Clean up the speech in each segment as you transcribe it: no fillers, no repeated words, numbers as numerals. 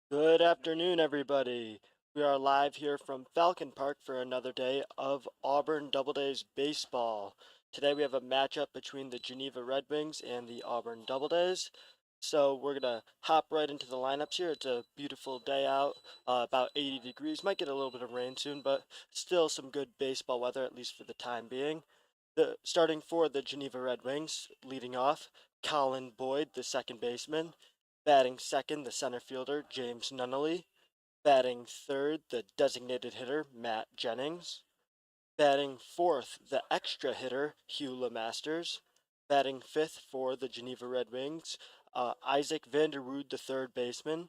Good afternoon, everybody. We are live here from Falcon Park for another day of Auburn Doubledays baseball. Today we have a matchup between the Geneva Redwings and the Auburn Doubledays. So we're gonna hop right into the lineups here. It's a beautiful day out, about 80 degrees. Might get a little bit of rain soon, but still some good baseball weather, at least for the time being. Starting for the Geneva Redwings, leading off, Colin Boyd, the second baseman. Batting second, the center fielder, James Nunnally. Batting third, the designated hitter, Matt Jennings. Batting fourth, the extra hitter, Hugh LeMasters. Batting fifth for the Geneva Red Wings, Isaac Vanderwood, the third baseman.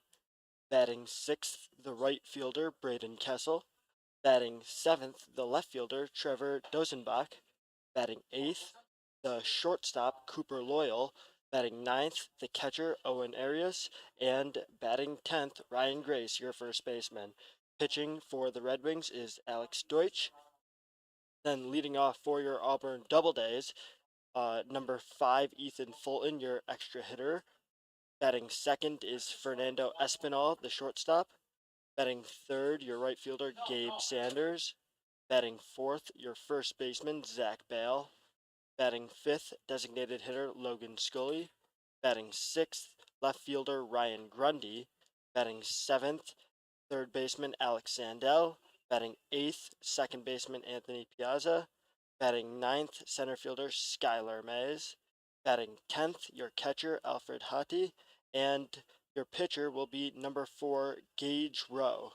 Batting sixth, the right fielder, Braden Kessel. Batting seventh, the left fielder, Trevor Dozenbach. Batting eighth, the shortstop, Cooper Loyal. Batting ninth, the catcher, Owen Arias. And batting 10th, Ryan Grace, your first baseman. Pitching for the Red Wings is Alex Deutsch. Then leading off for your Auburn Doubledays, number 5, Ethan Fulton, your extra hitter. Batting second is Fernando Espinal, the shortstop. Batting third, your right fielder, Gabe Sanders. Batting fourth, your first baseman, Zach Bale. Batting fifth, designated hitter Logan Scully. Batting sixth, left fielder Ryan Grundy. Batting seventh, third baseman Alex Sandell. Batting eighth, second baseman Anthony Piazza. Batting ninth, center fielder Skylar Mays. Batting 10th, your catcher Alfred Hatti. And your pitcher will be number 4, Gage Rowe.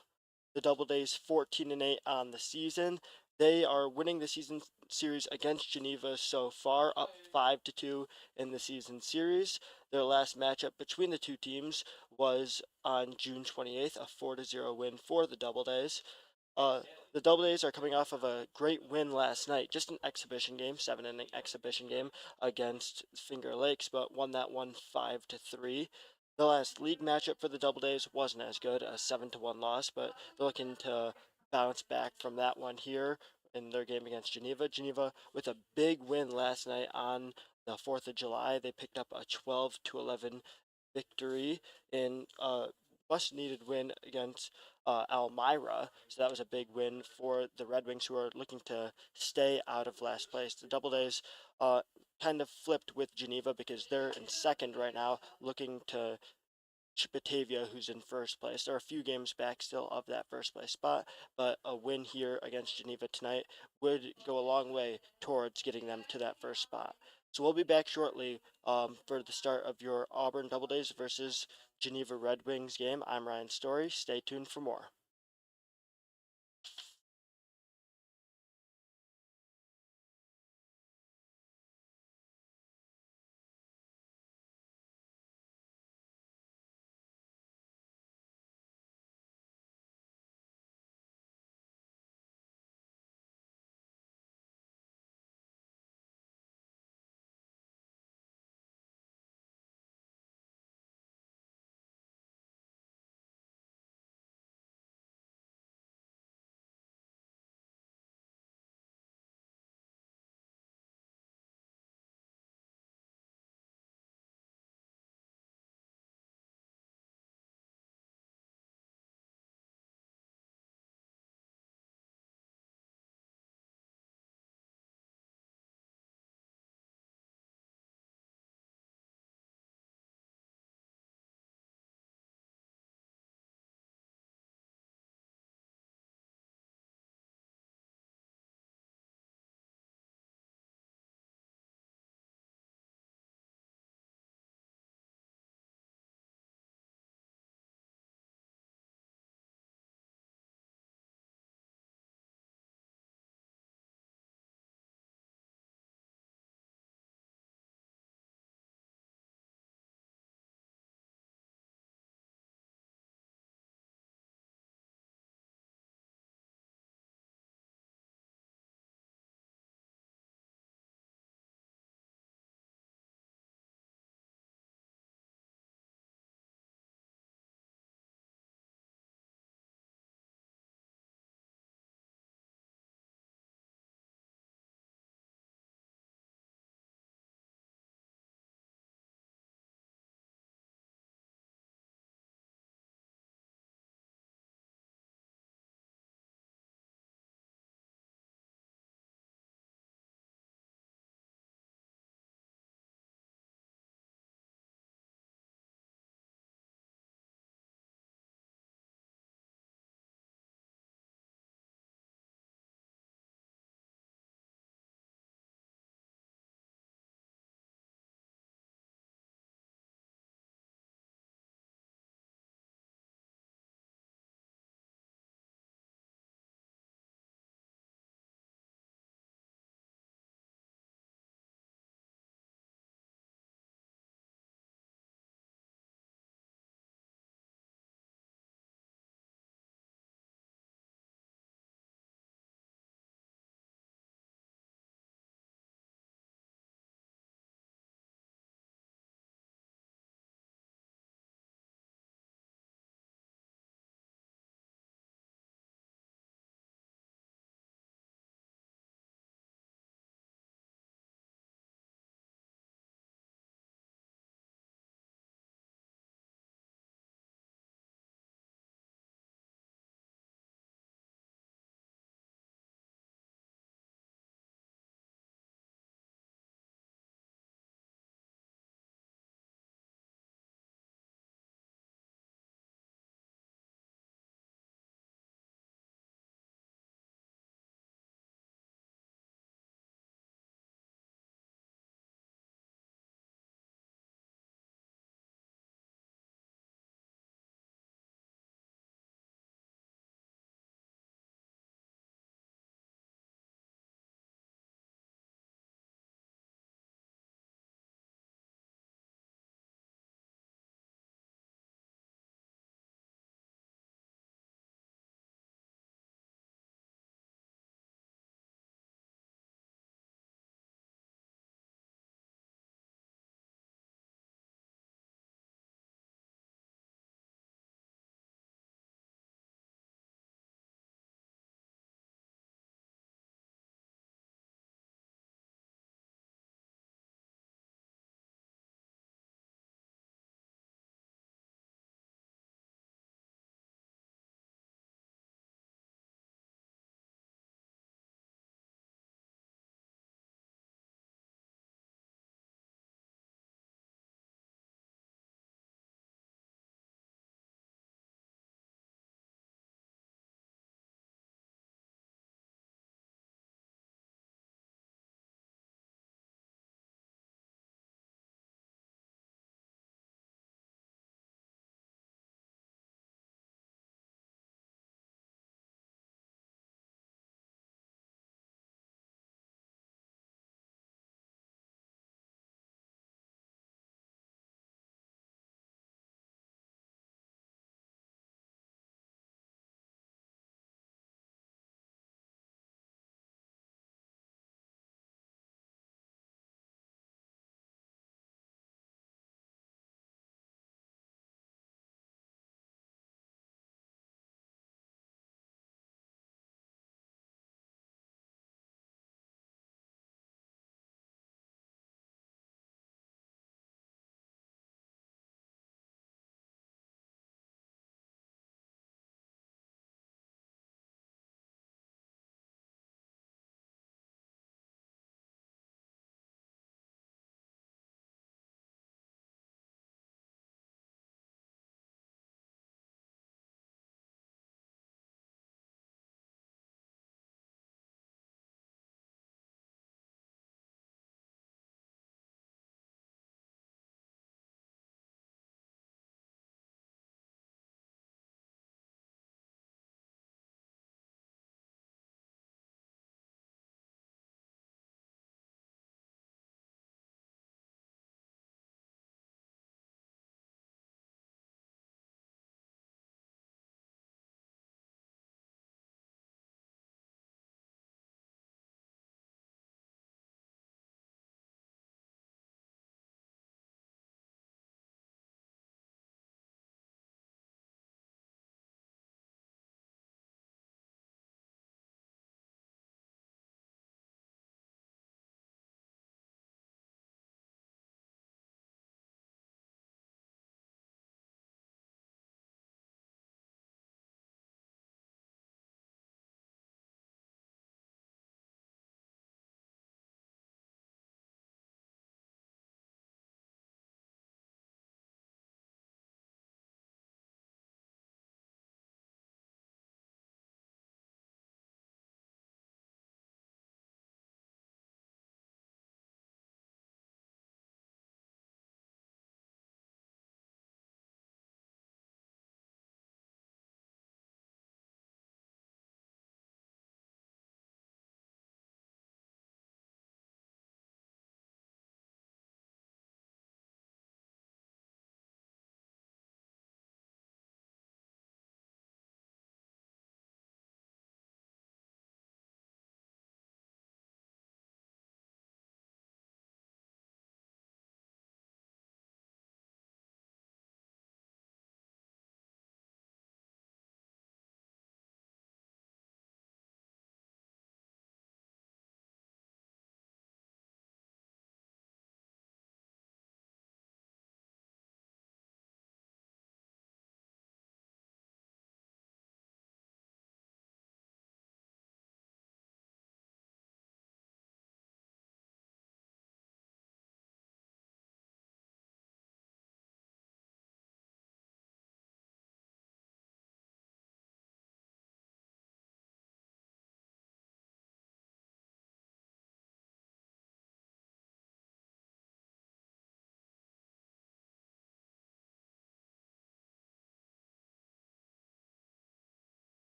The Doubledays 14-8 on the season. They are winning the season series against Geneva so far, up 5-2 in the season series. Their last matchup between the two teams was on June 28th, a 4-0 win for the Doubledays. Uh, the Doubledays are coming off of a great win last night, just an exhibition game, 7-inning exhibition game against Finger Lakes, but won that one 5-3. The last league matchup for the Doubledays wasn't as good, a 7-1 loss, but they're looking to bounce back from that one here in their game against Geneva. Geneva with a big win last night on the 4th of July. They picked up a 12-11 victory in a much needed win against Elmira. So that was a big win for the Red Wings, who are looking to stay out of last place. The Doubledays uh, kind of flipped with Geneva because they're in second right now, looking to Batavia, who's in first place. They're a few games back still of that first place spot, but a win here against Geneva tonight would go a long way towards getting them to that first spot. So we'll be back shortly for the start of your Auburn Doubledays versus Geneva Red Wings game. I'm Ryan Story. Stay tuned for more.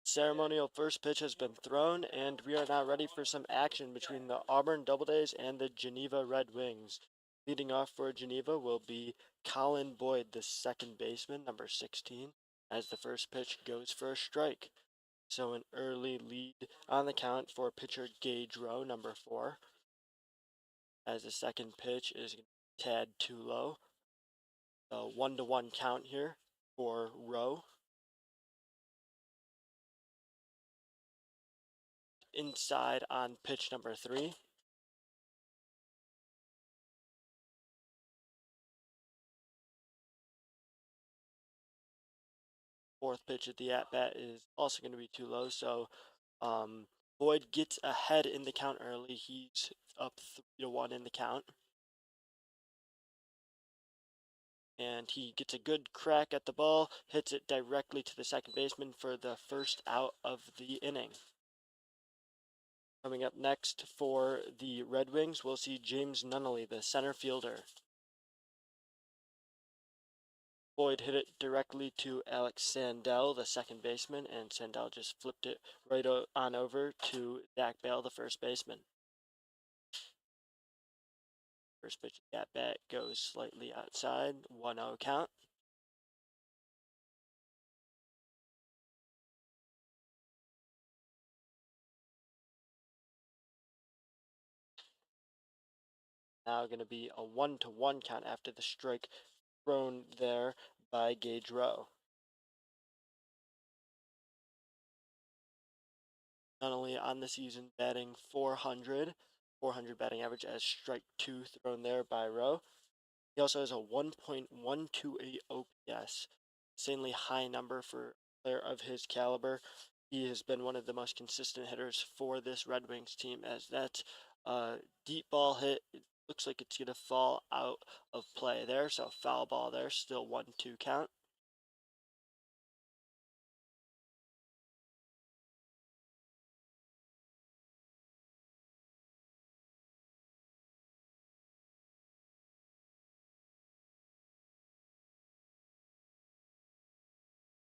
Ceremonial first pitch has been thrown, and we are now ready for some action between the Auburn Doubledays and the Geneva Redwings. Leading off for Geneva will be Colin Boyd, the second baseman, number 16, as the first pitch goes for a strike. So an early lead on the count for pitcher Gage Rowe, number 4, as the second pitch is a tad too low. A 1-1 count here for Rowe. Inside on pitch number 3. Fourth pitch at the at-bat is also going to be too low, so Boyd gets ahead in the count early. He's up 3-1 in the count. And he gets a good crack at the ball, hits it directly to the second baseman for the first out of the inning. Coming up next for the Red Wings, we'll see James Nunnally, the center fielder. Boyd hit it directly to Alex Sandell, the second baseman, and Sandell just flipped it right on over to Zach Bale, the first baseman. First pitch at bat goes slightly outside, 1-0 count. Now going to be a 1-1 count after the strike thrown there by Gage Rowe. Not only on the season batting 400 batting average as strike 2 thrown there by Rowe. He also has a 1.128 OPS, insanely high number for a player of his caliber. He has been one of the most consistent hitters for this Red Wings team, as that deep ball hit, it looks like it's going to fall out of play there, so foul ball there, still 1-2 count.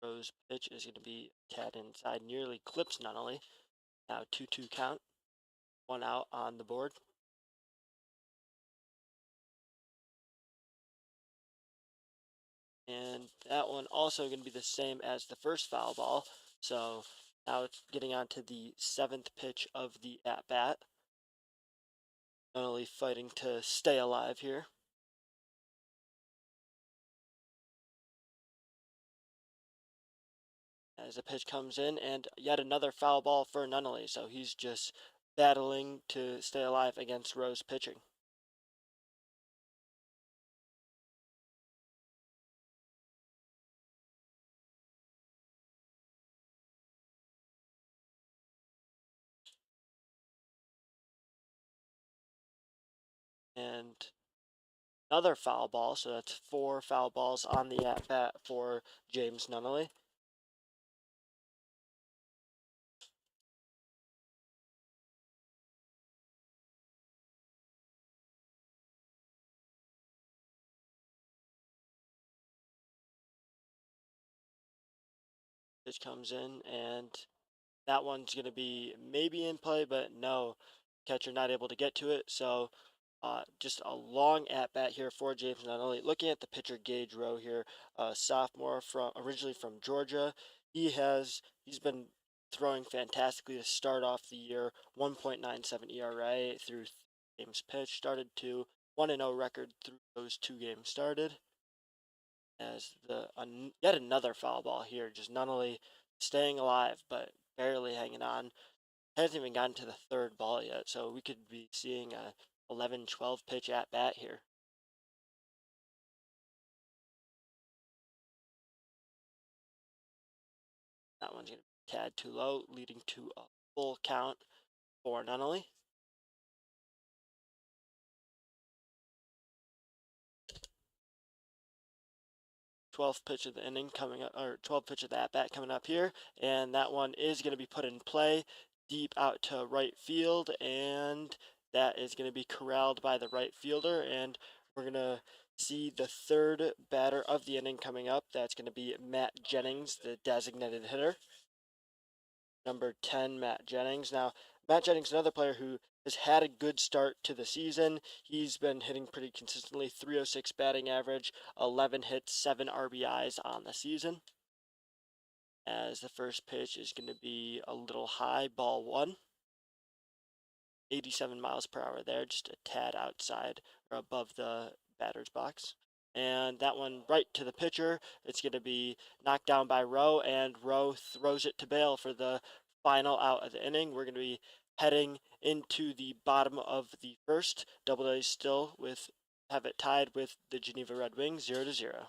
Rowe's pitch is going to be tad inside, nearly clips Nunnally. Now 2-2 count, 1 out on the board. And that one also going to be the same as the first foul ball. So now it's getting on to the 7th pitch of the at-bat. Nunnally fighting to stay alive here. As the pitch comes in, and yet another foul ball for Nunnally, so he's just battling to stay alive against Rowe's pitching. And another foul ball, so that's 4 foul balls on the at-bat for James Nunnally. Pitch comes in, and that one's going to be maybe in play, but no, catcher not able to get to it. So just a long at bat here for James Nunnally. Looking at the pitcher Gage Rowe here, sophomore from originally from Georgia. He's been throwing fantastically to start off the year. 1.97 ERA through games pitched. Started to 1-0 record through those 2 games started. As yet another foul ball here, just Nunnally staying alive but barely hanging on. Hasn't even gotten to the 3rd ball yet, so we could be seeing a 11-12 pitch at bat here. That one's going to be a tad too low, leading to a full count for Nunnally. 12th pitch of the inning coming up, or 12th pitch of the at bat coming up here, and that one is going to be put in play deep out to right field, and that is going to be corralled by the right fielder, and we're going to see the 3rd batter of the inning coming up. That's going to be Matt Jennings, the designated hitter. number 10, Matt Jennings. Now, Matt Jennings, another player who has had a good start to the season. He's been hitting pretty consistently, 306 batting average, 11 hits, 7 RBIs on the season. As the first pitch is going to be a little high, ball one. 87 miles per hour there, just a tad outside or above the batter's box. And that one right to the pitcher. It's going to be knocked down by Rowe, and Rowe throws it to Bale for the final out of the inning. We're going to be heading into the bottom of the first. Doubledays still have it tied with the Geneva Redwings 0-0.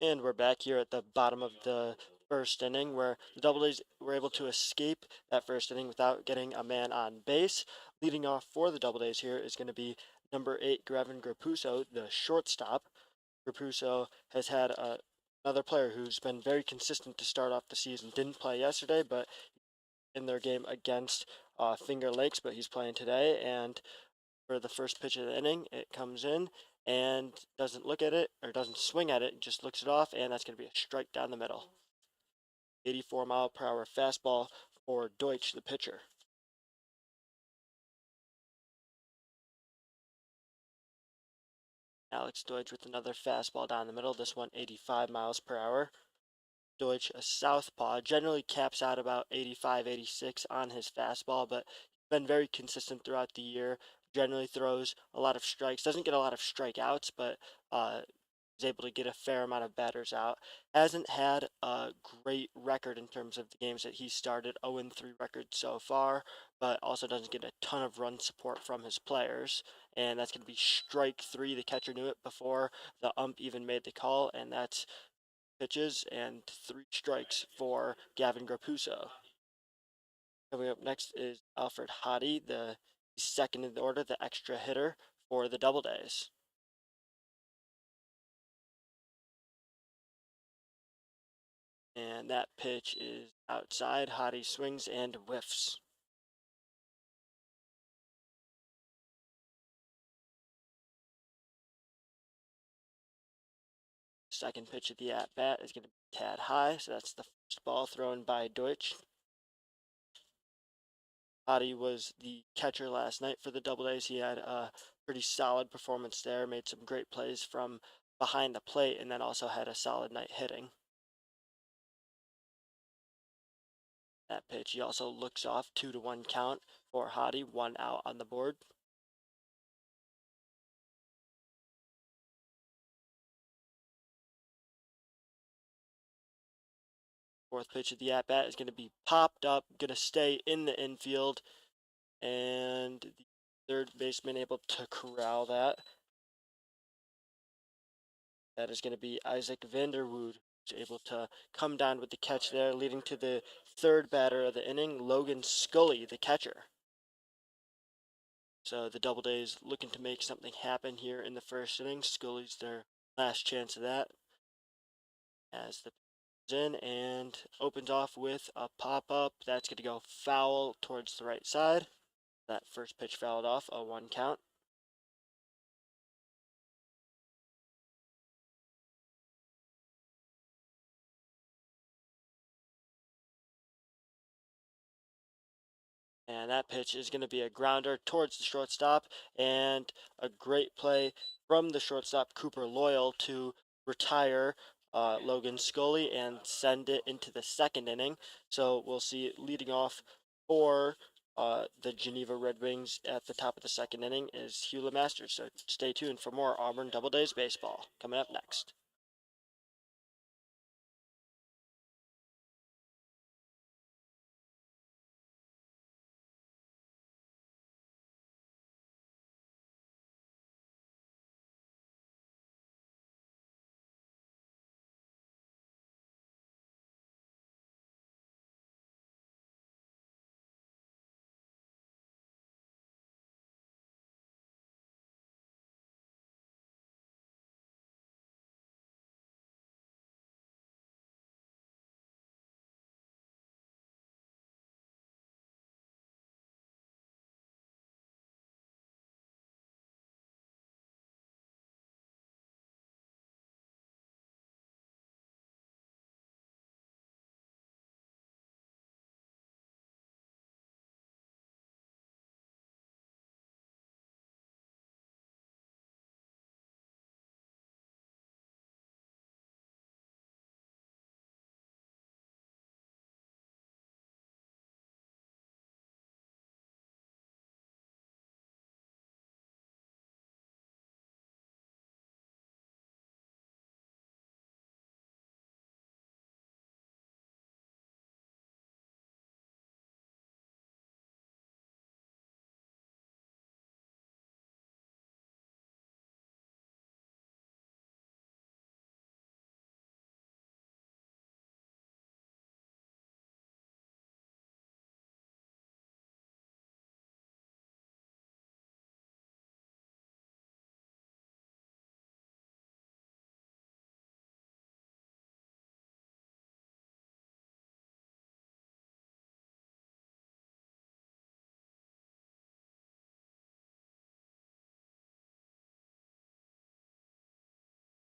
And we're back here at the bottom of the first inning where the Doubledays were able to escape that first inning without getting a man on base. Leading off for the Doubledays here is going to be number 8, Gavin Grapuso, the shortstop. Grapuso has had another player who's been very consistent to start off the season. Didn't play yesterday, but in their game against Finger Lakes, but he's playing today. And for the first pitch of the inning, it comes in and doesn't look at it or doesn't swing at it, just looks it off, and that's going to be a strike down the middle. 84 mile per hour fastball for Deutsch, the pitcher. Alex Deutsch with another fastball down the middle, this one 85 miles per hour. Deutsch, a southpaw, generally caps out about 85, 86 on his fastball, but been very consistent throughout the year. Generally throws a lot of strikes, doesn't get a lot of strikeouts, but is able to get a fair amount of batters out. Hasn't had a great record in terms of the games that he started, 0-3 record so far, but also doesn't get a ton of run support from his players. And that's going to be strike 3. The catcher knew it before the ump even made the call, and that's pitches and 3 strikes for Gavin Grapuso. Coming up next is Alfred Hottie, the second in the order, the extra hitter for the Doubledays. And that pitch is outside. Hottie swings and whiffs. Second pitch of the at-bat is going to be tad high, so that's the first ball thrown by Deutsch. Hottie was the catcher last night for the Doubledays. He had a pretty solid performance there, made some great plays from behind the plate, and then also had a solid night hitting. That pitch, he also looks off 2-1 count for Hottie, 1 out on the board. Fourth pitch of the at-bat is going to be popped up, going to stay in the infield, and the third baseman able to corral that. That is going to be Isaac Vanderwood, who's able to come down with the catch there, leading to the third batter of the inning, Logan Scully, the catcher. So the Doubledays looking to make something happen here in the first inning. Scully's their last chance of that. As the in and opens off with a pop-up. That's going to go foul towards the right side. That first pitch fouled off, a 1 count. And that pitch is going to be a grounder towards the shortstop, and a great play from the shortstop, Cooper Loyal, to retire Logan Scully and send it into the second inning. So we'll see it leading off for the Geneva Redwings at the top of the second inning is Hugh Masters. So stay tuned for more Auburn Doubledays baseball coming up next.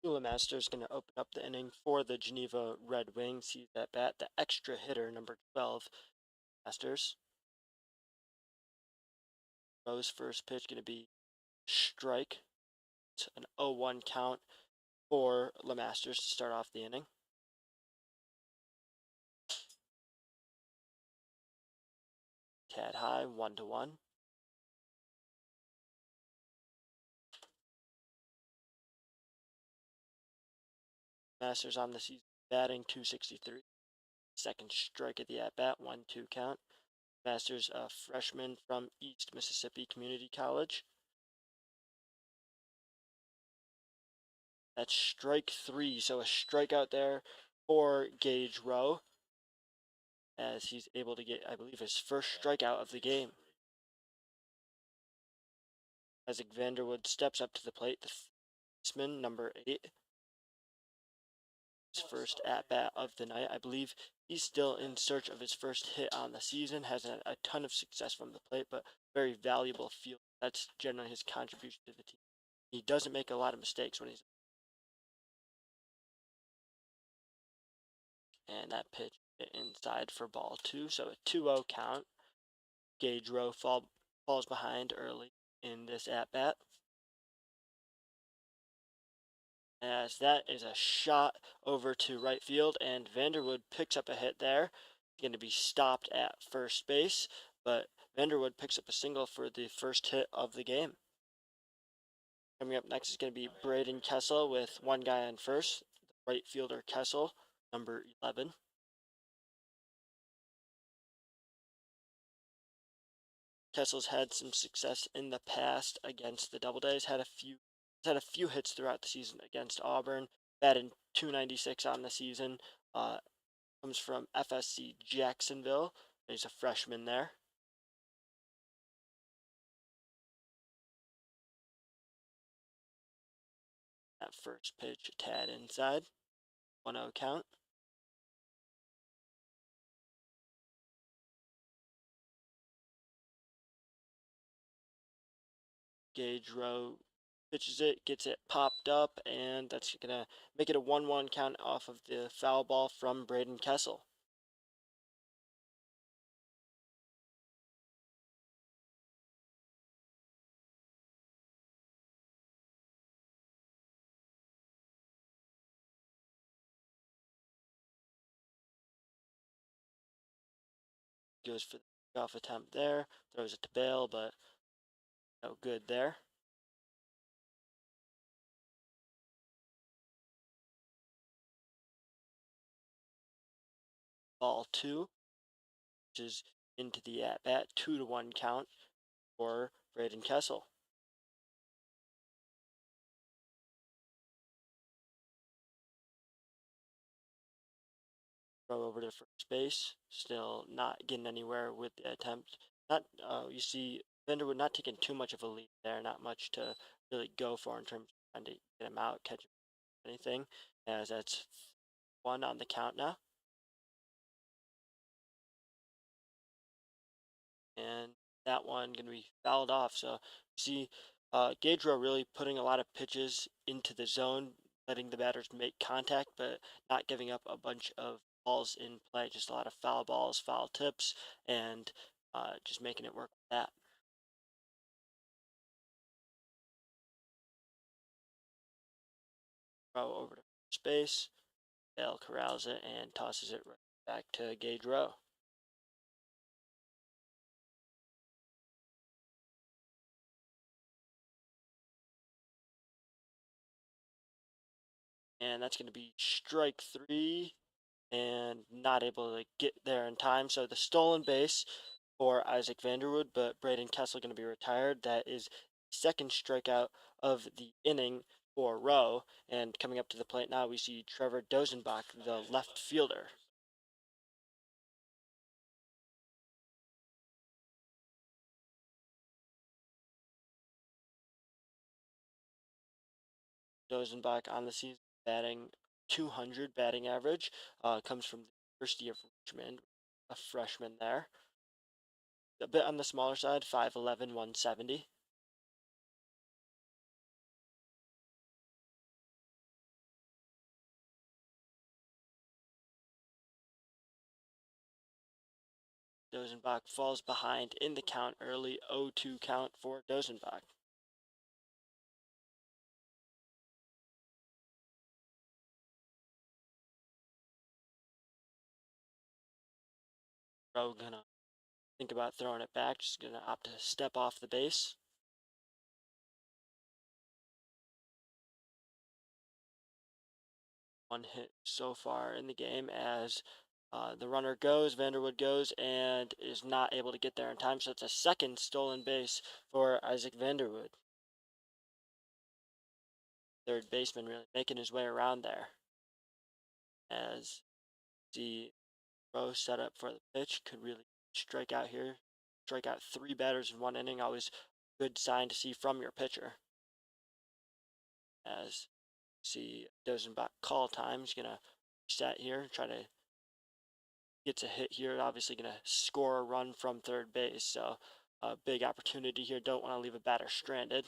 Hugh Masters going to open up the inning for the Geneva Redwings. He's at bat, the extra hitter, number 12, Masters. Rose first pitch going to be strike. It's an 0-1 count for LeMasters to start off the inning. Tad high, 1-1. Masters on the season batting .263. Second strike at the at-bat, 1-2 count. Masters, a freshman from East Mississippi Community College. That's strike 3, so a strikeout there for Gage Rowe, as he's able to get, I believe, his first strikeout of the game. Isaac Vanderwood steps up to the plate, the baseman, number 8. His first at-bat of the night. I believe he's still in search of his first hit on the season, has a ton of success from the plate, but very valuable field. That's generally his contribution to the team. He doesn't make a lot of mistakes when he's and that pitch hit inside for ball 2, so a 2-0 count. Gage Rowe falls behind early in this at-bat, as that is a shot over to right field, and Vanderwood picks up a hit there. Going to be stopped at first base, but Vanderwood picks up a single for the first hit of the game. Coming up next is going to be Braden Kessel with one guy on first, right fielder Kessel, number 11. Kessel's had some success in the past against the Doubledays. Had a few hits throughout the season against Auburn. Batted .296 on the season. Comes from FSC Jacksonville. He's a freshman there. That first pitch, a tad inside. 1-0 count. Gage Rowe pitches it, gets it popped up, and that's going to make it a 1-1 count off of the foul ball from Braden Kessel. Goes for the off attempt there, throws it to Bale, but no good there. Ball 2, which is into the at-bat, 2-1 count for Braden Kessel. Throw over to first base, still not getting anywhere with the attempt. Not you see Vanderwood not taking too much of a lead there, not much to really go for in terms of trying to get him out, catch anything, as that's 1 on the count now. And that one going to be fouled off. So you see Gage Rowe really putting a lot of pitches into the zone, letting the batters make contact, but not giving up a bunch of balls in play. Just a lot of foul balls, foul tips, and just making it work with that. Rowe over to first base. Bale corrals it and tosses it right back to Gage Rowe. And that's going to be strike 3, and not able to get there in time. So the stolen base for Isaac Vanderwood, but Braden Kessel going to be retired. That is second strikeout of the inning for Rowe. And coming up to the plate now, we see Trevor Dozenbach, the left fielder. Dozenbach on the season batting .200 batting average. Comes from the University of Richmond, a freshman there. A bit on the smaller side, 5'11", 170. Dozenbach falls behind in the count early, 0-2 count for Dozenbach. Rowe gonna think about throwing it back, just gonna opt to step off the base. One hit so far in the game as the runner goes, Vanderwood goes, and is not able to get there in time. So it's a second stolen base for Isaac Vanderwood. Third baseman really making his way around there. As the Rowe set up for the pitch, could really strike out here. Strike out 3 batters in 1 inning, always good sign to see from your pitcher. As see Dozenbach call time, he's gonna reset here, try to gets a hit here, obviously going to score a run from third base. So a big opportunity here. Don't want to leave a batter stranded.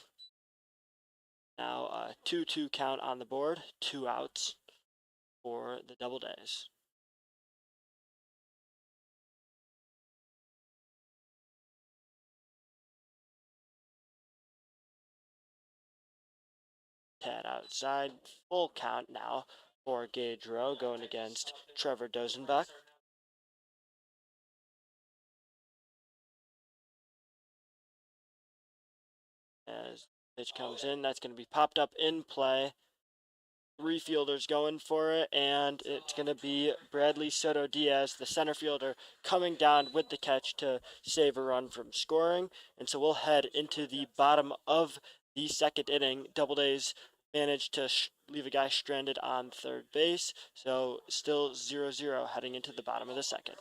Now 2-2 count on the board, 2 outs for the Doubledays. tad outside. Full count now for Gage Rowe going against Trevor Dozenbach. As pitch comes in, that's going to be popped up in play. Three fielders going for it, and it's going to be Bradley Soto Diaz, the center fielder, coming down with the catch to save a run from scoring. And so we'll head into the bottom of the second inning. Doubledays managed to leave a guy stranded on third base, so still 0-0 heading into the bottom of the second.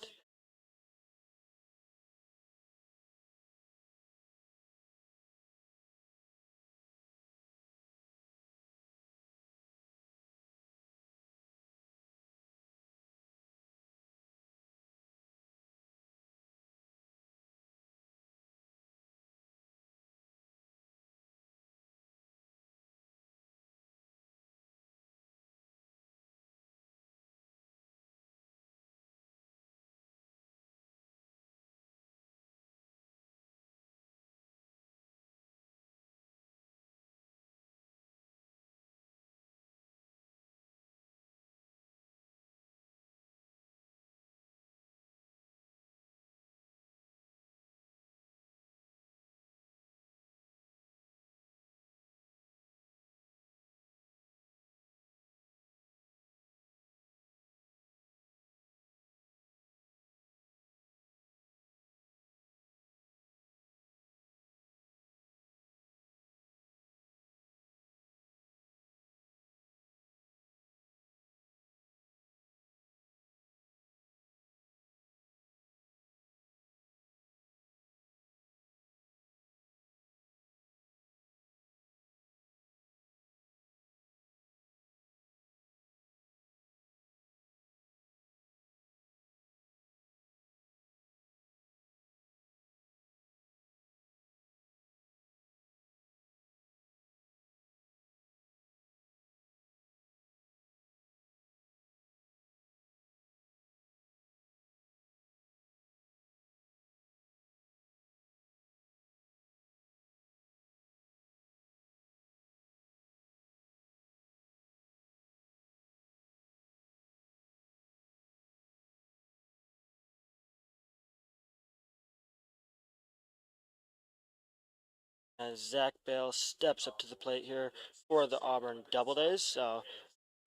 As Zach Bale steps up to the plate here for the Auburn Doubledays. So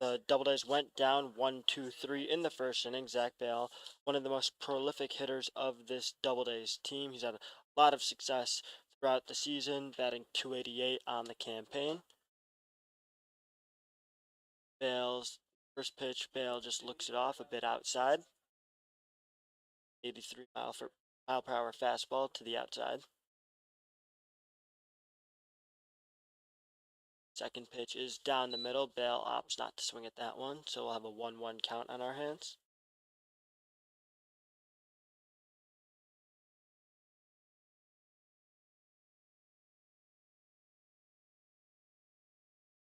the Doubledays went down 1-2-3 in the first inning. Zach Bale, one of the most prolific hitters of this Doubledays team. He's had a lot of success throughout the season, batting .288 on the campaign. Bale's first pitch, Bale just looks it off a bit outside. 83 mile per hour fastball to the outside. Second pitch is down the middle. Bale opts not to swing at that one, so we'll have a 1-1 count on our hands.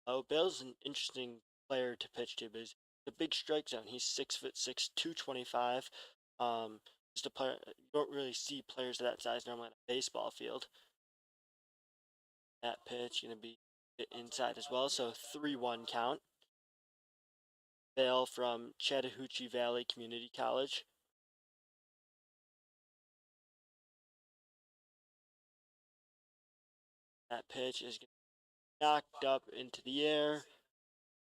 Oh, Bale's an interesting player to pitch to, but he's a big strike zone. He's 6'6", 225. Just a player you don't really see players of that size normally on a baseball field. That pitch gonna be inside as well, so 3-1 count. Bale from Chattahoochee Valley Community College. That pitch is knocked up into the air.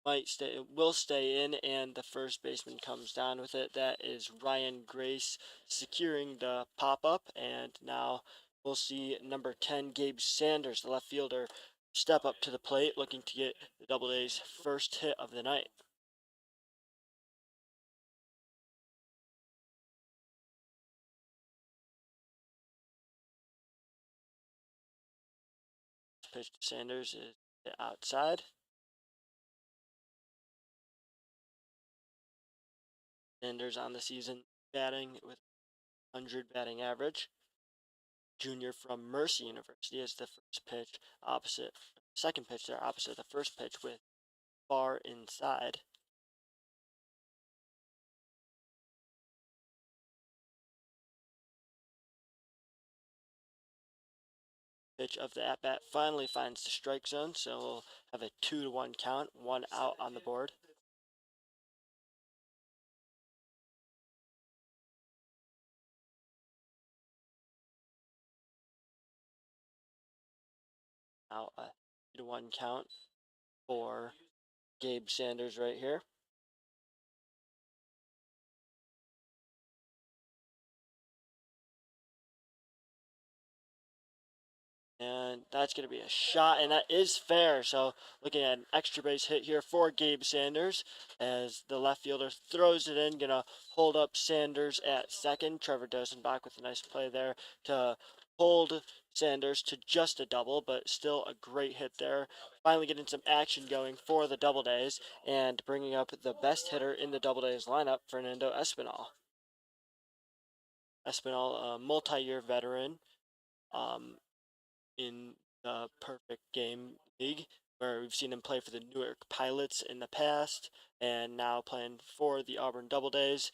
Will stay in, and the first baseman comes down with it. That is Ryan Grace securing the pop-up, and now we'll see number 10, Gabe Sanders, the left fielder, step up to the plate, looking to get the Doubledays' first hit of the night. Pitch to Sanders is outside. Sanders on the season batting with 100 batting average. Junior from Mercy University as the second pitch there opposite the first pitch with far inside. pitch of the at-bat finally finds the strike zone, so we'll have a 2-1 count, 1 out on the board. Now a 2-1 count for Gabe Sanders right here. And that's going to be a shot, and that is fair. So looking at an extra base hit here for Gabe Sanders as the left fielder throws it in. Going to hold up Sanders at second. Trevor Dosenbach with a nice play there to hold Sanders to just a double, but still a great hit there. Finally getting some action going for the Doubledays and bringing up the best hitter in the Doubledays lineup, Fernando Espinal. Espinal, a multi-year veteran. In the Perfect Game League, where we've seen him play for the Newark Pilots in the past, and now playing for the Auburn Doubledays.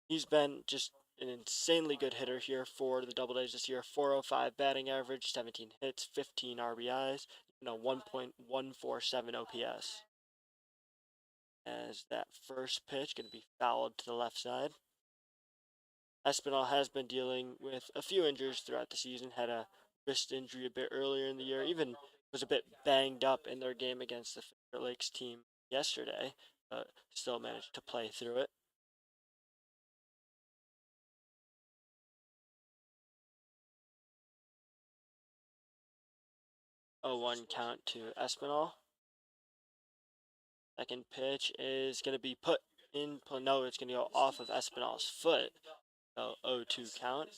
He's been just an insanely good hitter here for the Doubledays this year. 405 batting average, 17 hits, 15 RBIs, 1.147 OPS. As that first pitch going to be fouled to the left side. Espinal has been dealing with a few injuries throughout the season, had a wrist injury a bit earlier in the year, even was a bit banged up in their game against the Finger Lakes team yesterday, but still managed to play through it. A 1 count to Espinal. Second pitch is going to be put in, no, it's going to go off of Espinal's foot. So 0-2 count.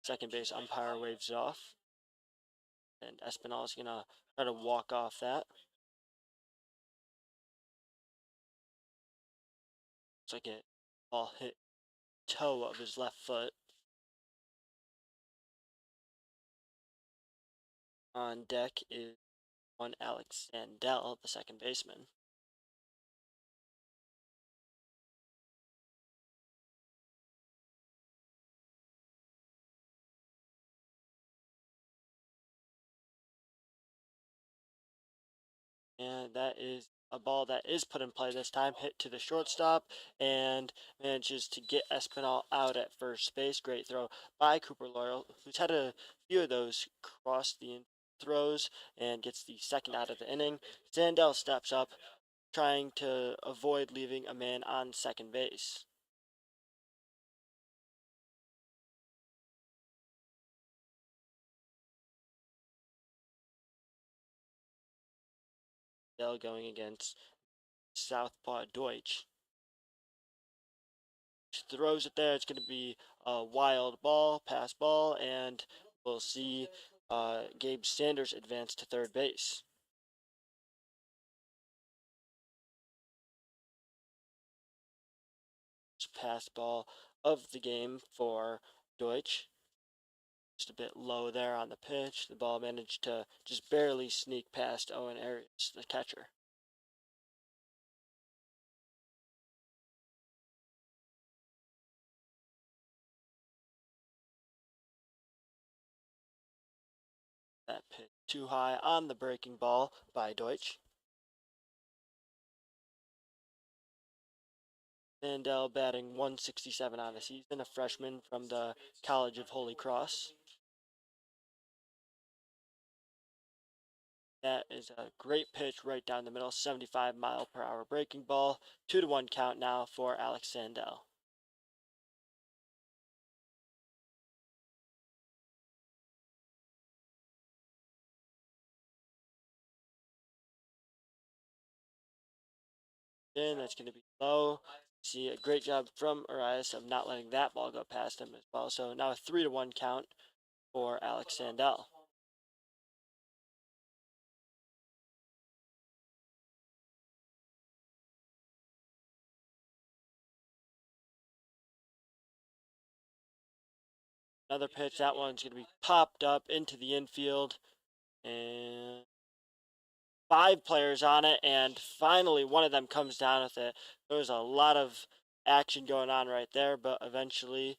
Second base umpire waves off. And Espinal is going to try to walk off that. Looks like it ball hit toe of his left foot. On deck is one Alex Sandell, the second baseman. And that is a ball that is put in play this time, hit to the shortstop, and manages to get Espinal out at first base. Great throw by Cooper Loyal, who's had a few of those cross the throws and gets the second out of the inning. Sandell steps up, trying to avoid leaving a man on second base. Sandell going against Southpaw Deutsch. Throws it there. It's going to be a wild ball, pass ball, and we'll see Gabe Sanders advance to third base. Pass ball of the game for Deutsch. Just a bit low there on the pitch. The ball managed to just barely sneak past Owen Arias, the catcher. That pitch too high on the breaking ball by Deutsch. Sandell batting 167 on the season, a freshman from the College of Holy Cross. That is a great pitch right down the middle, 75-mile-per-hour breaking ball. 2-1 count now for Alex Sandell. Then that's going to be low. See a great job from Arias of not letting that ball go past him as well. So now a 3-1 count for Alex Sandell. Another pitch, that one's going to be popped up into the infield. And 5 players on it, and finally one of them comes down with it. There was a lot of action going on right there, but eventually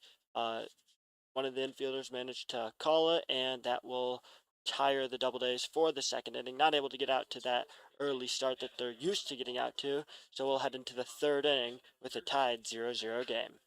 One of the infielders managed to call it, and that will tire the Doubledays for the second inning. Not able to get out to that early start that they're used to getting out to, so we'll head into the third inning with a tied 0-0 game.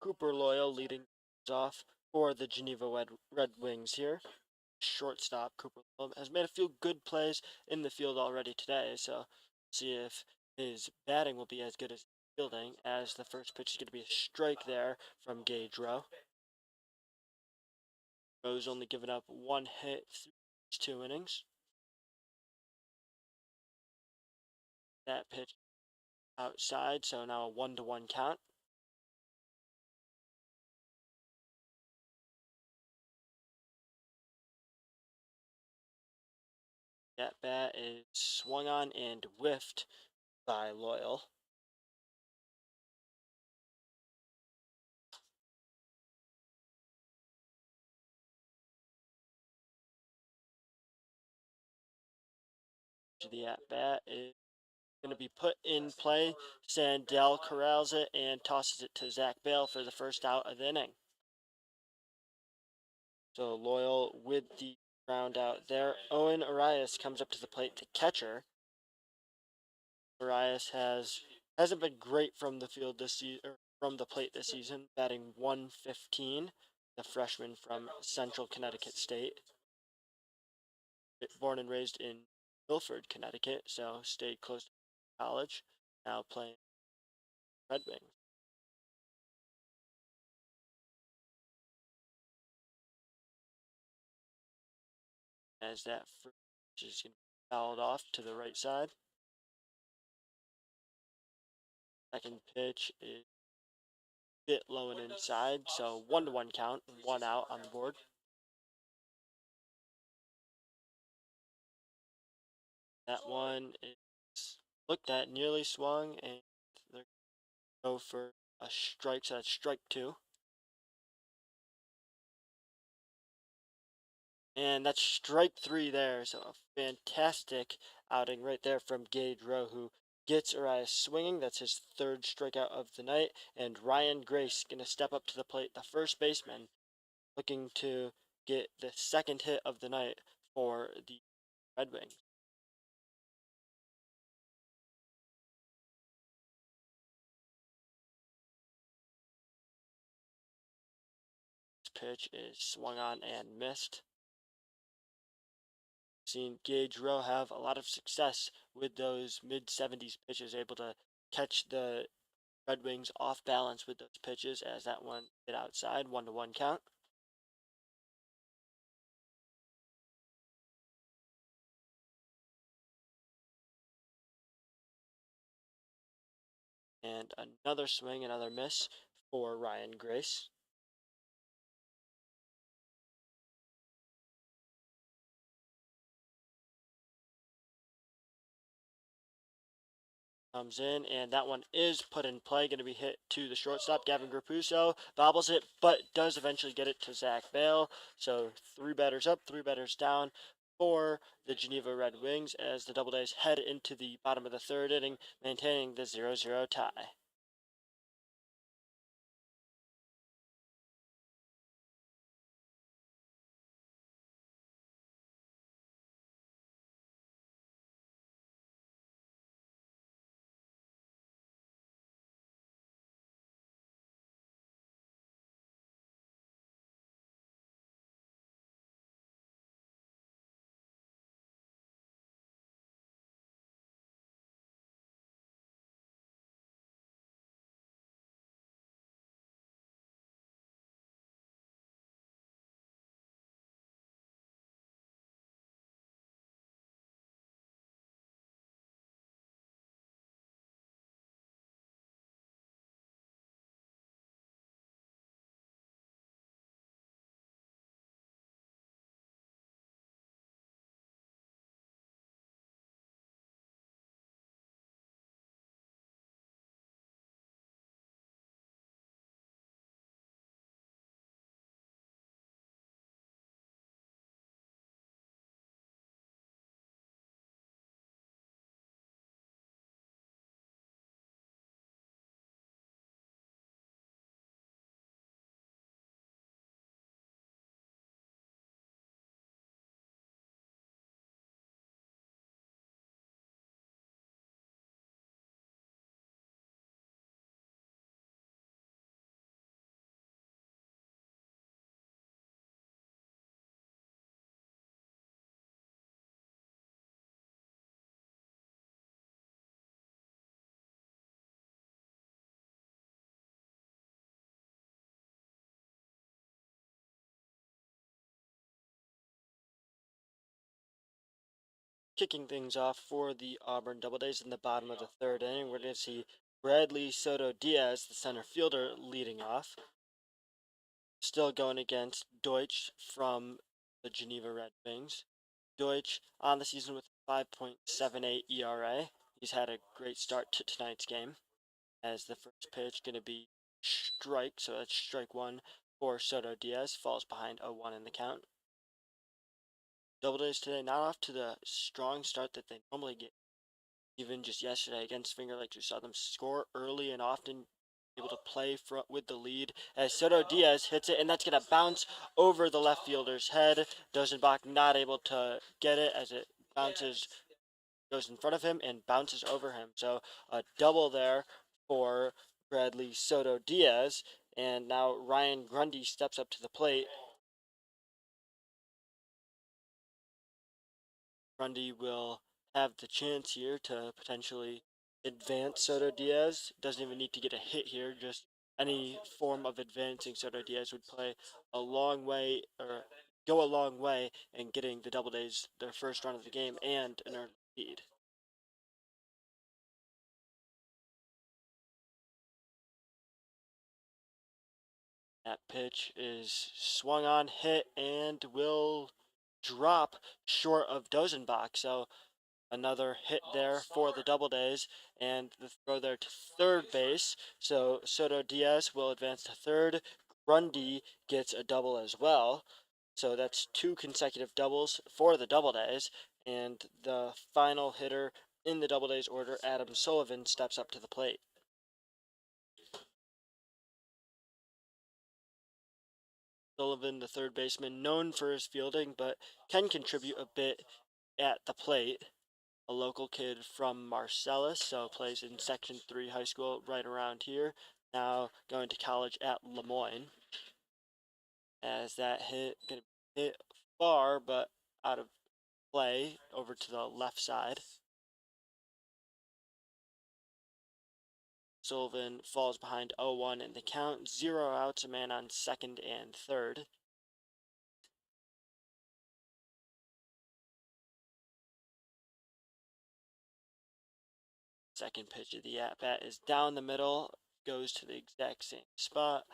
Cooper Loyal leading off for the Geneva Redwings here. Shortstop Cooper Loyal has made a few good plays in the field already today, so see if his batting will be as good as fielding, as the first pitch is going to be a strike there from Gage Rowe. Rowe's only given up one hit through 2 innings. That pitch outside, so now a 1-1 count. That bat is swung on and whiffed by Loyal. The at bat is going to be put in play. Sandell corrals it and tosses it to Zach Bale for the first out of the inning. So Loyal with the ground out there. Owen Arias comes up to the plate to catcher. Arias hasn't been great from the field this season, from the plate this season, batting 115. The freshman from Central Connecticut State, born and raised in Milford, Connecticut, so stayed close to college. Now playing Red Wings. As that first is going to be fouled off to the right side. Second pitch is a bit low and inside, so 1-1 count, 1 out on the board. That one is looked at, nearly swung, and they're going to go for a strike, so that's strike 2. And that's strike 3 there, so a fantastic outing right there from Gage Rowe, who gets Arias swinging. That's his third strikeout of the night. And Ryan Grace going to step up to the plate, the first baseman, looking to get the second hit of the night for the Red Wings. This pitch is swung on and missed. Seen Gage Rowe have a lot of success with those mid-70s pitches, able to catch the Red Wings off balance with those pitches, as that one hit outside, 1-1 count. And another swing, another miss for Ryan Grace. Comes in, and that one is put in play. Going to be hit to the shortstop. Gavin Grapuso bobbles it, but does eventually get it to Zach Bale. So 3 batters up, 3 batters down for the Geneva Red Wings as the Doubledays head into the bottom of the third inning, maintaining the 0-0 tie. Kicking things off for the Auburn Doubledays in the bottom of the third inning, we're going to see Bradley Soto Diaz, the center fielder, leading off. Still going against Deutsch from the Geneva Red Wings. Deutsch on the season with 5.78 ERA. He's had a great start to tonight's game, as the first pitch going to be strike, so that's strike one for Soto Diaz, falls behind 0-1 in the count. Doubledays today not off to the strong start that they normally get. Even just yesterday against Finger Lakes, we saw them score early and often able to play with the lead as Soto Diaz hits it, and that's going to bounce over the left fielder's head. Dozenbach not able to get it as it bounces, goes in front of him and bounces over him. So a double there for Bradley Soto Diaz, and now Ryan Grundy steps up to the plate. Grundy will have the chance here to potentially advance Soto Diaz. Doesn't even need to get a hit here, just any form of advancing Soto Diaz would play a long way, or go a long way in getting the Doubledays their first run of the game and an early lead. That pitch is swung on, hit, and will drop short of Dozenbach. So another hit there for the Doubledays, and the throw there to third base. So Soto Diaz will advance to third. Grundy gets a double as well. So that's 2 consecutive doubles for the Doubledays. And the final hitter in the Doubledays order, Adam Sullivan, steps up to the plate. Sullivan, the third baseman, known for his fielding, but can contribute a bit at the plate. A local kid from Marcellus, so plays in Section 3 high school right around here. Now going to college at Lemoyne. As that gonna hit far, but out of play over to the left side. Sullivan falls behind 0-1 in the count. 0 outs, a man on second and third. Second pitch of the at-bat is down the middle, goes to the exact same spot.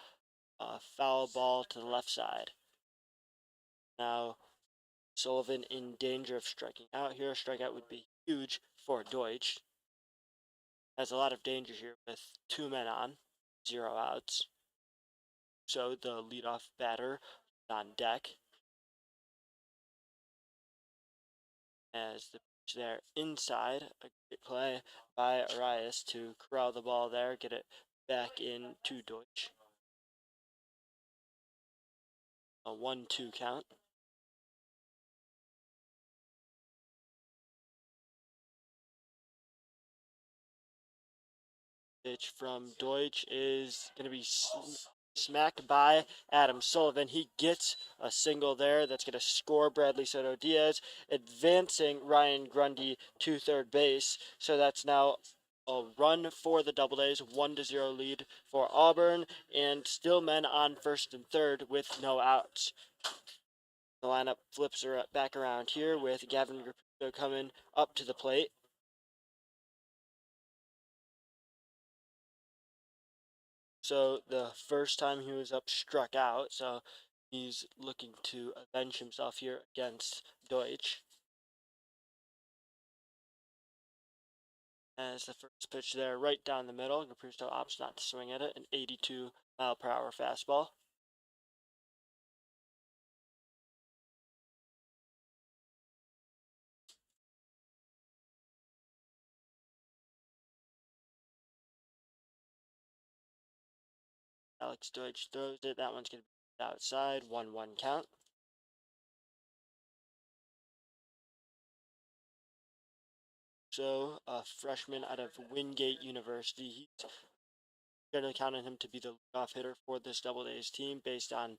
Foul ball to the left side. Now Sullivan in danger of striking out here. A strikeout would be huge for Deutsch. has a lot of danger here with 2 men on, 0 outs. So the leadoff batter on deck as the pitch there inside. A great play by Arias to corral the ball there, get it back into Deutsch. A 1-2 count. Pitch from Deutsch is going to be smacked by Adam Sullivan. He gets a single there that's going to score Bradley Soto Diaz, advancing Ryan Grundy to third base. So that's now a run for the Doubledays, 1-0 lead for Auburn, and still men on first and third with no outs. The lineup flips back around here with Gavin Graputo coming up to the plate. So the first time he was up, struck out. So he's looking to avenge himself here against Deutsch. As the first pitch there, right down the middle, Graputo opts not to swing at it, an 82-mile-per-hour fastball. Alex Deutsch throws it. That one's going to be outside. 1-1 count. So a freshman out of Wingate University. He's generally counting him to be the leadoff hitter for this Doubledays team based on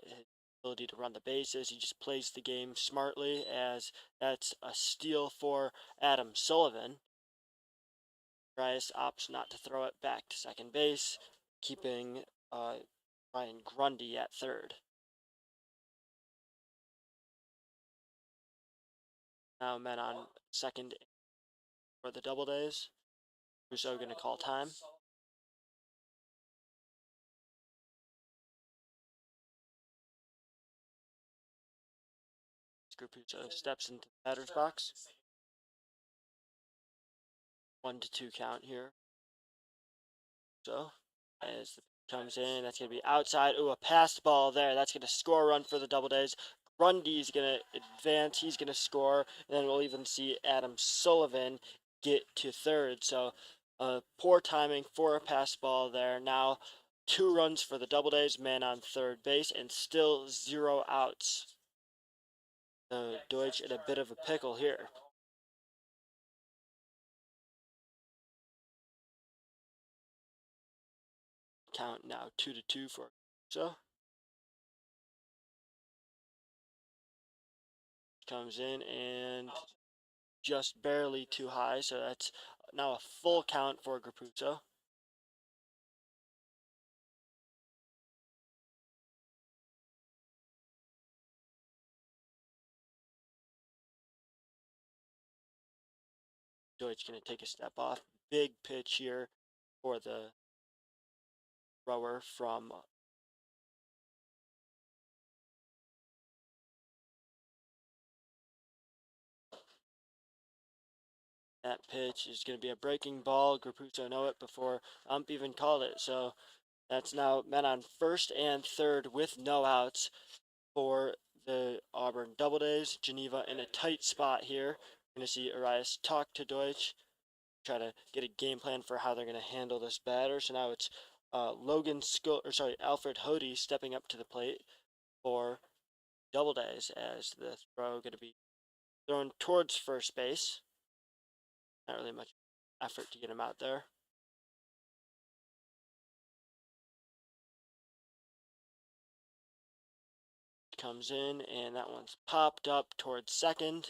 his ability to run the bases. He just plays the game smartly, as that's a steal for Adam Sullivan. Rice opts not to throw it back to second base, keeping Ryan Grundy at third. Now men on second for the Doubledays. Russo going to call time. Grupuso steps into the batter's box. 1-2 count here. So as the comes in, that's going to be outside. Ooh, a passed ball there. That's going to score a run for the Doubledays. Grundy's going to advance. He's going to score. And then we'll even see Adam Sullivan get to third. So poor timing for a pass ball there. Now 2 runs for the Doubledays, man on third base, and still 0 outs. Deutsch in a bit of a pickle here. Count now 2-2 for so. Comes in and just barely too high, so that's now a full count for Graputo. Deutsch going to take a step off. Big pitch here for the thrower from that pitch is going to be a breaking ball. Graputo know it before ump even called it. So that's now men on first and third with no outs for the Auburn Doubledays. Geneva in a tight spot here. We're going to see Arias talk to Deutsch, try to get a game plan for how they're going to handle this batter. So now it's Alfred Hody stepping up to the plate for Doubledays, as the throw going to be thrown towards first base. Not really much effort to get him out there. Comes in, and that one's popped up towards second.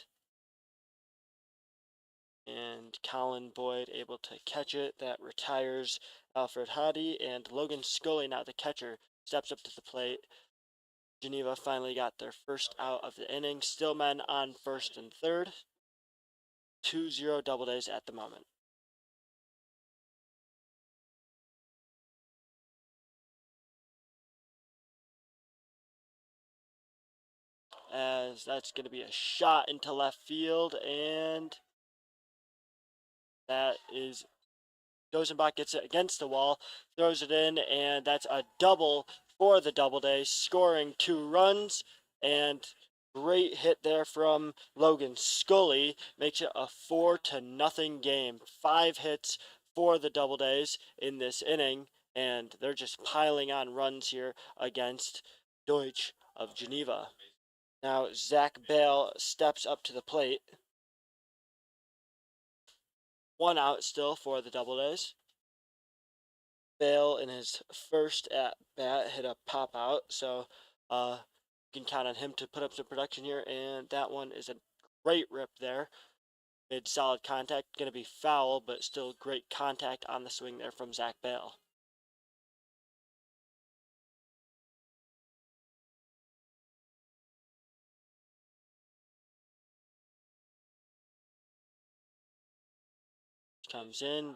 And Colin Boyd able to catch it. That retires Alfred Hody, and Logan Scully, now the catcher, steps up to the plate. Geneva finally got their first out of the inning. Still men on first and third. 2-0 Doubledays at the moment. As that's going to be a shot into left field, and that is Dozenbach gets it against the wall, throws it in, and that's a double for the Doubledays, scoring 2 runs. And great hit there from Logan Scully makes it a 4-0 game. 5 hits for the Doubledays in this inning, and they're just piling on runs here against Deutsch of Geneva. Now Zach Bale steps up to the plate. 1 out still for the Doubledays. Bale in his first at bat hit a pop out, so you can count on him to put up some production here. And that one is a great rip there. Made solid contact, going to be foul, but still great contact on the swing there from Zach Bale. Comes in,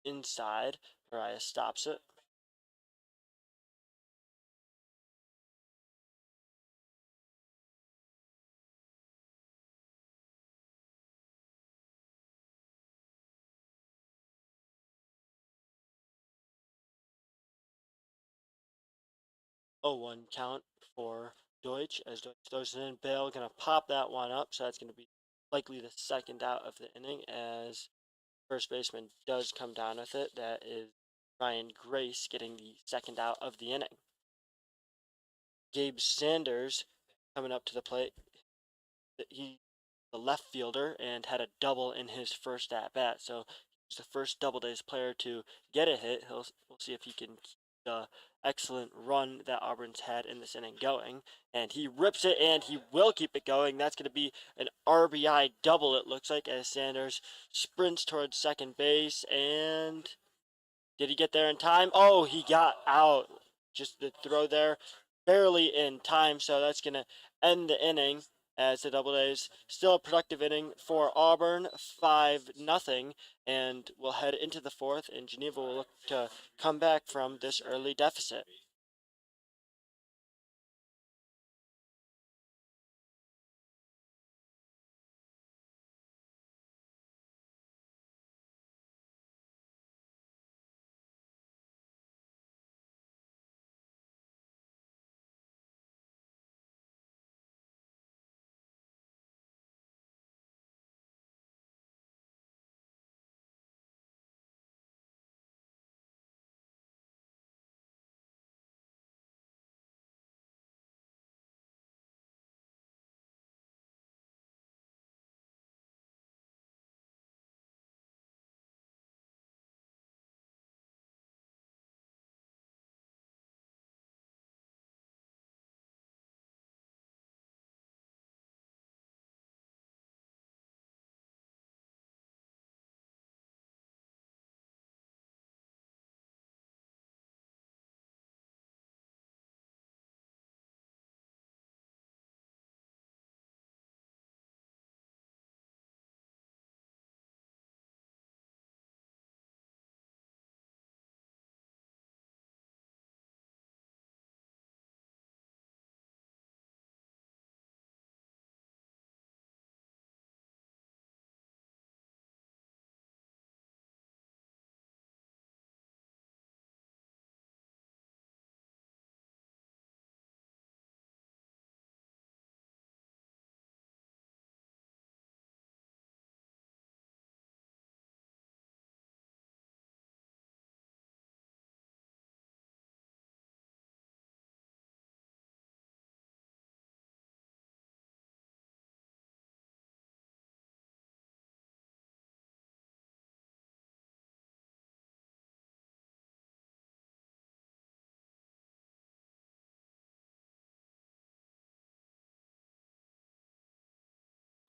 inside. Mariah stops it. Oh, 1 count for Deutsch as Deutsch throws it in. Bale going to pop that one up, so that's going to be likely the second out of the inning as first baseman does come down with it. That is Ryan Grace getting the second out of the inning. Gabe Sanders coming up to the plate. He the left fielder and had a double in his first at bat, so he's the first Doubledays player to get a hit. We'll see if he can keep the excellent run that Auburn's had in this inning going, and he rips it, and he will keep it going. That's going to be an RBI double, it looks like, as Sanders sprints towards second base. And did he get there in time? Oh, he got out. Just the throw there, barely in time. So that's going to end the inning as the Doubledays still a productive inning for Auburn, 5-0, and we'll head into the fourth. And Geneva will look to come back from this early deficit.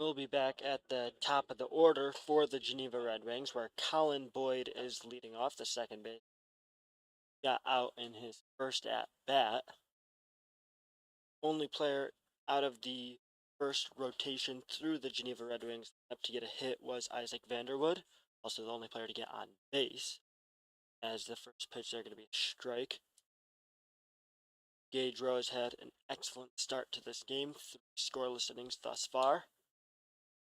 We'll be back at the top of the order for the Geneva Redwings, where Colin Boyd is leading off the second base. Got out in his first at bat. Only player out of the first rotation through the Geneva Red Wings up to get a hit was Isaac Vanderwood, also the only player to get on base, as the first pitch they're going to be a strike. Gage Rose had an excellent start to this game, 3 scoreless innings thus far.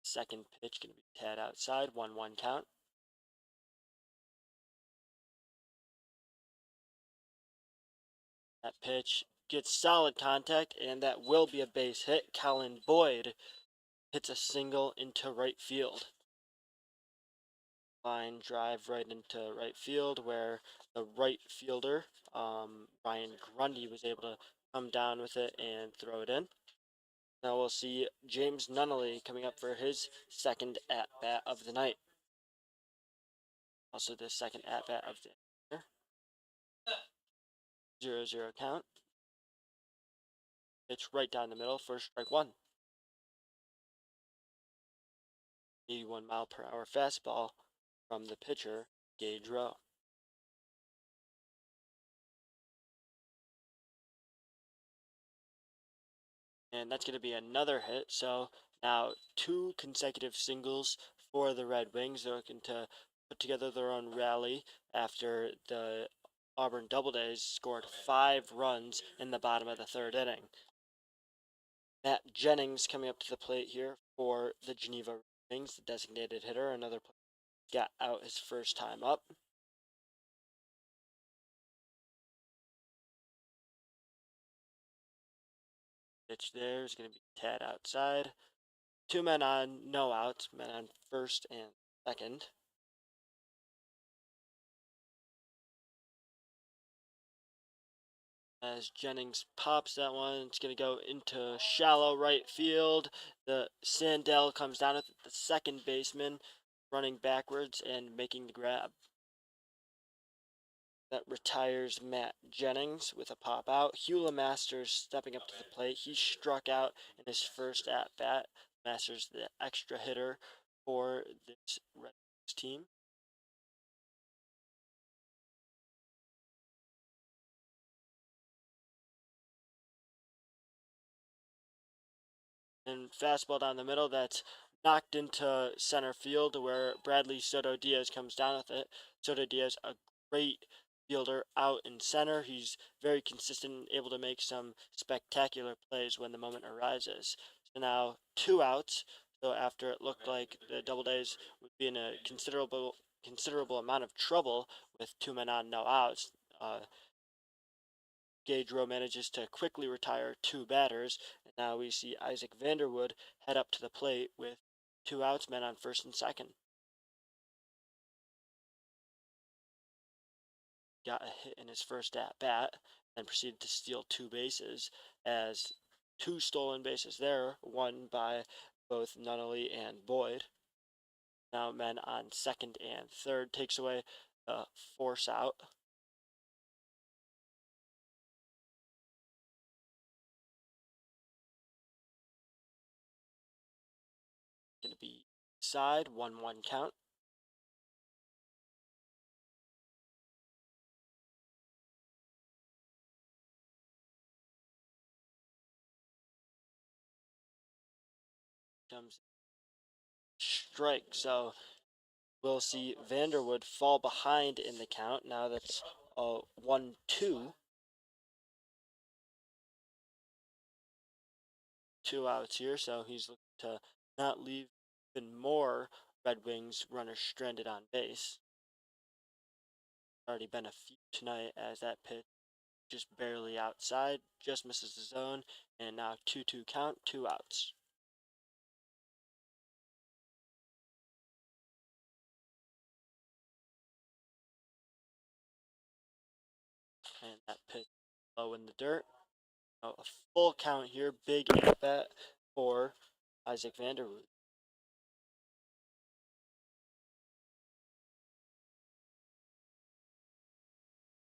Second pitch going to be tad outside, 1-1 count. That pitch gets solid contact, and that will be a base hit. Colin Boyd hits a single into right field. Line drive right into right field, where the right fielder, Ryan Grundy, was able to come down with it and throw it in. Now we'll see James Nunnally coming up for his second at-bat of the night. Also the second at-bat of the year. 0-0 count. Pitch right down the middle for strike one. 81 mile per hour fastball from the pitcher, Gage Rowe. And that's going to be another hit. So now 2 consecutive singles for the Red Wings. They're looking to put together their own rally after the Auburn Doubledays scored 5 runs in the bottom of the 3rd inning. Matt Jennings coming up to the plate here for the Geneva Redwings, the designated hitter. Another player got out his first time up. Pitch there is going to be tad outside. 2 men on, no outs. Men on first and second. As Jennings pops that one, it's going to go into shallow right field. The Sandell comes down with the second baseman running backwards and making the grab. That retires Matt Jennings with a pop out. Hula Masters stepping up to the plate. He struck out in his first at bat. Masters, the extra hitter for this Red Sox team. And fastball down the middle that's knocked into center field, where Bradley Soto Diaz comes down with it. Soto Diaz, a great fielder out in center. He's very consistent, able to make some spectacular plays when the moment arises. So now 2 outs. So after it looked like the Doubledays would be in a considerable amount of trouble with 2 men on, no outs, Gage Rowe manages to quickly retire 2 batters, and now we see Isaac Vanderwood head up to the plate with 2 outs, men on first and second. Got a hit in his first at bat, and proceeded to steal 2 bases, as 2 stolen bases there, one by both Nunnally and Boyd. Now men on second and third, takes away the force out. Going to be side, 1-1 count. Comes strike, so we'll see Vanderwood fall behind in the count. Now that's 1-2. 2 outs here, so he's looking to not leave even more Red Wings runners stranded on base. Already been a few tonight, as that pitch just barely outside, just misses the zone, and now 2-2 count, 2 outs. And that pitch low in the dirt. Now a full count here, big at bat for Isaac Vanderwood.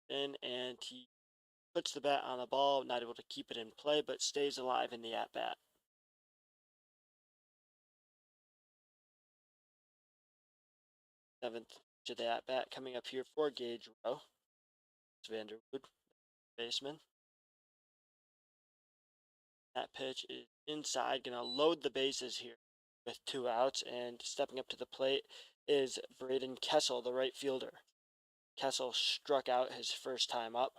And he puts the bat on the ball, not able to keep it in play, but stays alive in the at bat. Seventh to the at bat coming up here for Gage Rowe. It's Vanderwood, baseman. That pitch is inside, gonna load the bases here with 2 outs, and stepping up to the plate is Braden Kessel, the right fielder. Kessel struck out his first time up.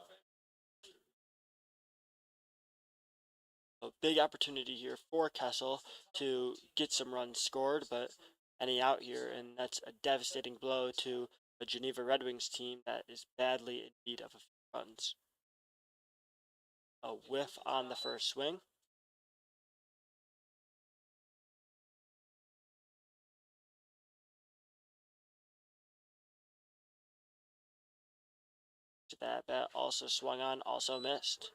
A big opportunity here for Kessel to get some runs scored, but any out here, and that's a devastating blow to a Geneva Redwings team that is badly in need of a few runs. a whiff on the first swing. That bat also swung on, also missed.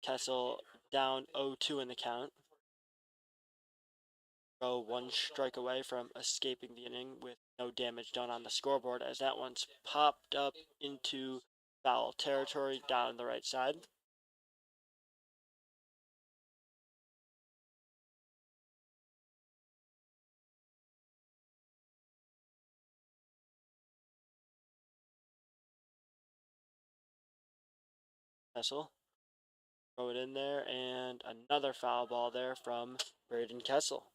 Kessel down 0-2 in the count. Rowe one strike away from escaping the inning with no damage done on the scoreboard, as that one's popped up into foul territory down the right side. Kessel throw it in there, and another foul ball there from Braden Kessel.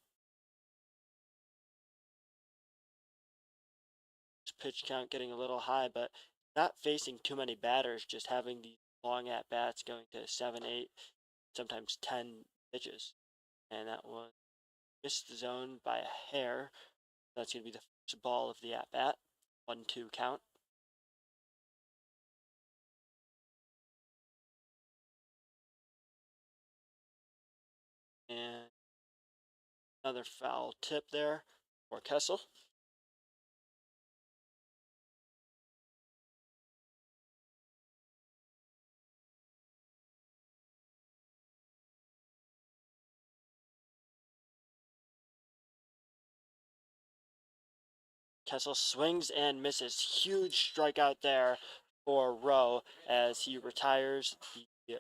His pitch count getting a little high, but not facing too many batters, just having the long at bats going to 7, 8, sometimes 10 pitches. And that one missed the zone by a hair. That's going to be the first ball of the at bat. 1-2 count. And another foul tip there for Kessel. Kessel swings and misses. Huge strikeout there for Rowe as he retires the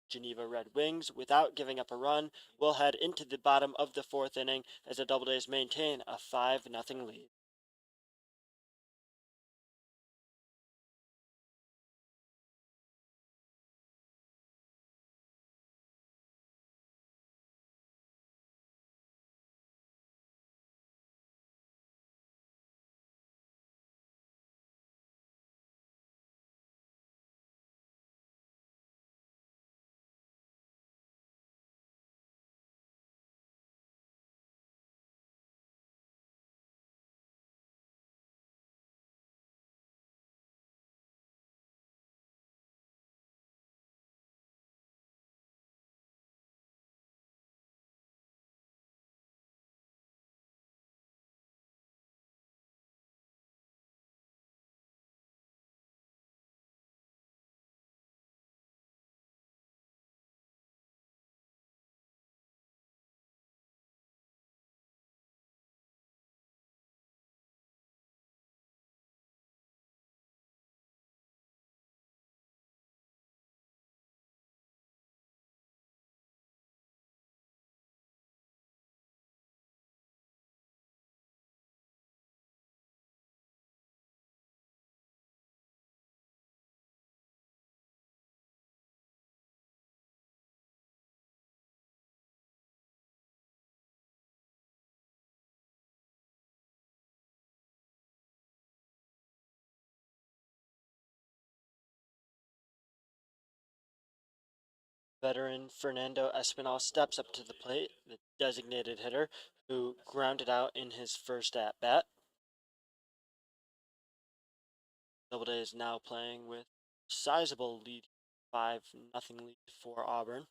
Geneva Redwings without giving up a run. We'll head into the bottom of the fourth inning as the Doubledays maintain a 5-0 lead. Veteran Fernando Espinal steps up to the plate, the designated hitter, who grounded out in his first at bat. Doubledays now playing with sizable lead, 5-0 lead for Auburn.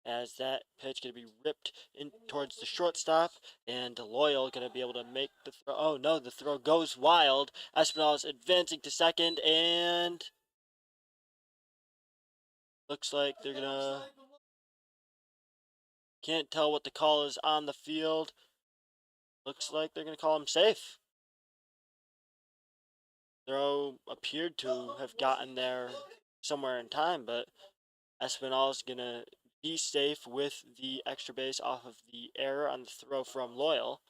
As that pitch going to be ripped in towards the shortstop, and Loyal going to be able to make the throw. Oh no, the throw goes wild. Espinal is advancing to second, and looks like they're gonna. Can't tell what the call is on the field. Looks like they're gonna call him safe. Throw appeared to have gotten there somewhere in time, but Espinal is gonna be safe with the extra base off of the error on the throw from Loyal.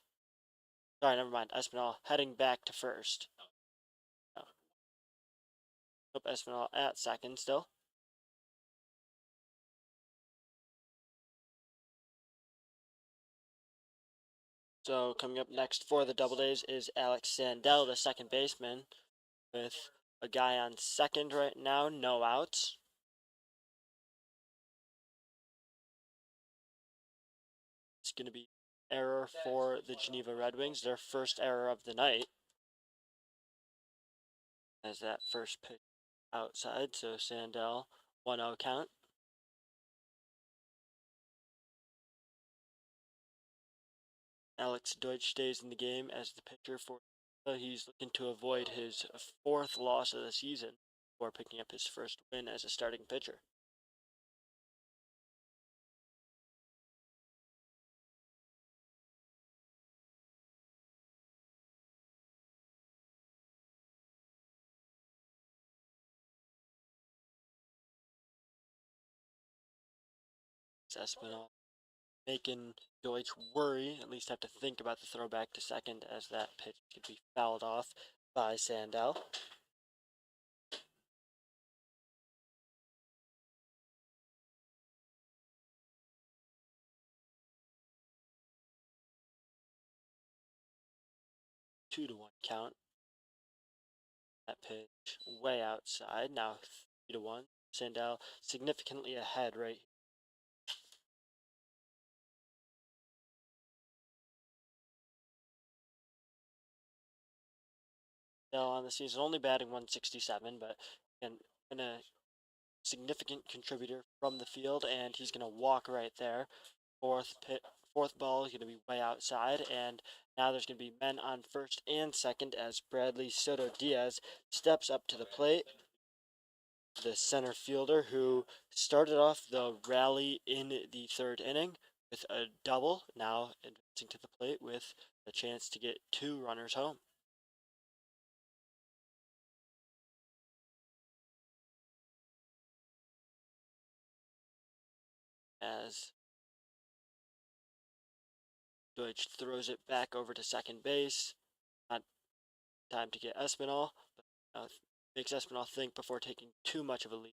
Sorry, never mind. Espinal heading back to first. Oh. Nope, Espinal at second still. So coming up next for the Doubledays is Alex Sandell, the second baseman, with a guy on second right now, no outs. It's going to be error for the Geneva Redwings, their first error of the night. as that first pitch outside, so Sandell 1-0 count. Alex Deutsch stays in the game as the pitcher for he's looking to avoid his fourth loss of the season before picking up his first win as a starting pitcher. Espinal making Deutsch worry, at least have to think about the throw back to second as that pitch could be fouled off by Sandell. Two to one count. That pitch way outside. Now 3-1. Sandell significantly ahead right. Sandell on the season only batting 167, but again, been a significant contributor from the field, and he's going to walk right there. Fourth ball is going to be way outside, and now there's going to be men on first and second as Bradley Soto Diaz steps up to the plate. The center fielder who started off the rally in the third inning with a double, now advancing to the plate with a chance to get 2 runners home. As Deutsch throws it back over to second base. Not time to get Espinal, but makes Espinal think before taking too much of a lead.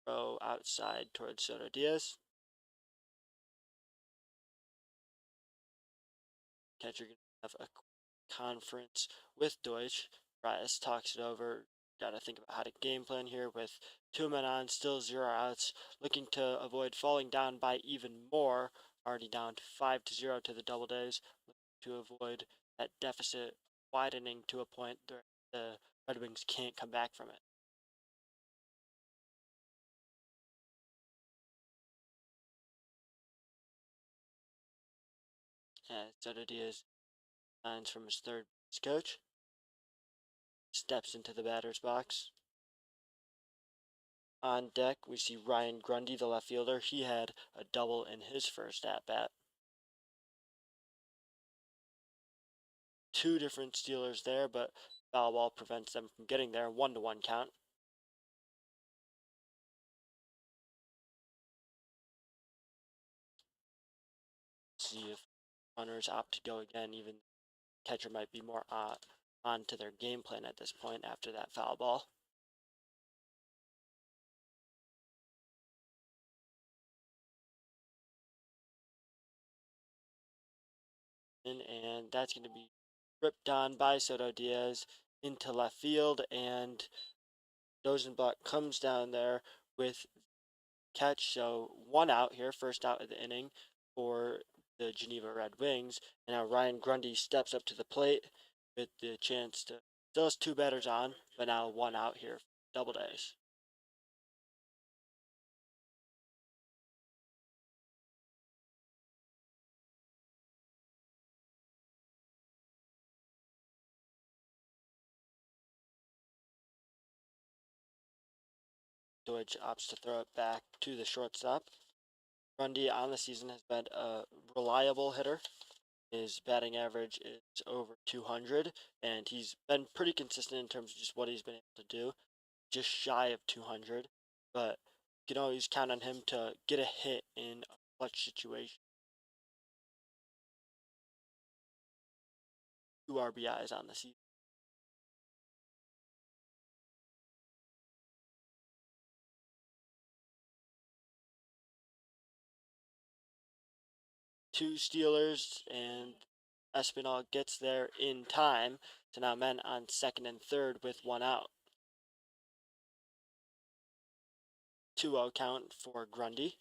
Throw outside towards Soto Diaz. Catcher gonna have a conference with Deutsch. Rias talks it over. Got to think about how to game plan here with 2 men on, still 0 outs, looking to avoid falling down by even more. Already down to 5-0 to the Doubledays, looking to avoid that deficit widening to a point where the Red Wings can't come back from it. Soto Diaz signs from his third base coach, steps into the batter's box. On deck, we see Ryan Grundy, the left fielder. He had a double in his first at-bat. 2 different stealers there, but foul ball prevents them from getting there. 1-1 count. See if runners opt to go again. Even catcher might be more on to their game plan at this point after that foul ball. And that's going to be ripped on by Soto Diaz into left field, and Dozenbach comes down there with catch. So 1 out here, first out of the inning for the Geneva Redwings. And now Ryan Grundy steps up to the plate with the chance to still has 2 batters on, but now 1 out here for Doubledays. Deutsch opts to throw it back to the shortstop. Grundy on the season has been a reliable hitter. His batting average is over 200, and he's been pretty consistent in terms of just what he's been able to do, just shy of 200. But you can always count on him to get a hit in a clutch situation. 2 RBIs on the season. Two stealers, and Espinal gets there in time. So now men on second and third with 1 out. 2-0 count for Grundy.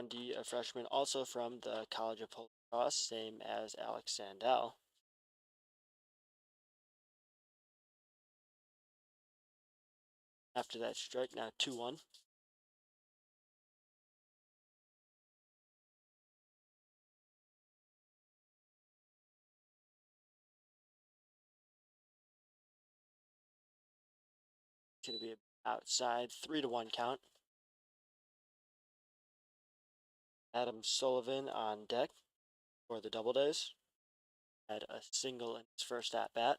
Grundy, a freshman also from the College of Holy Cross, same as Alex Sandell. After that strike, now 2-1. Going to be outside, 3-1 count. Adam Sullivan on deck for the Doubledays. Had a single in his first at bat.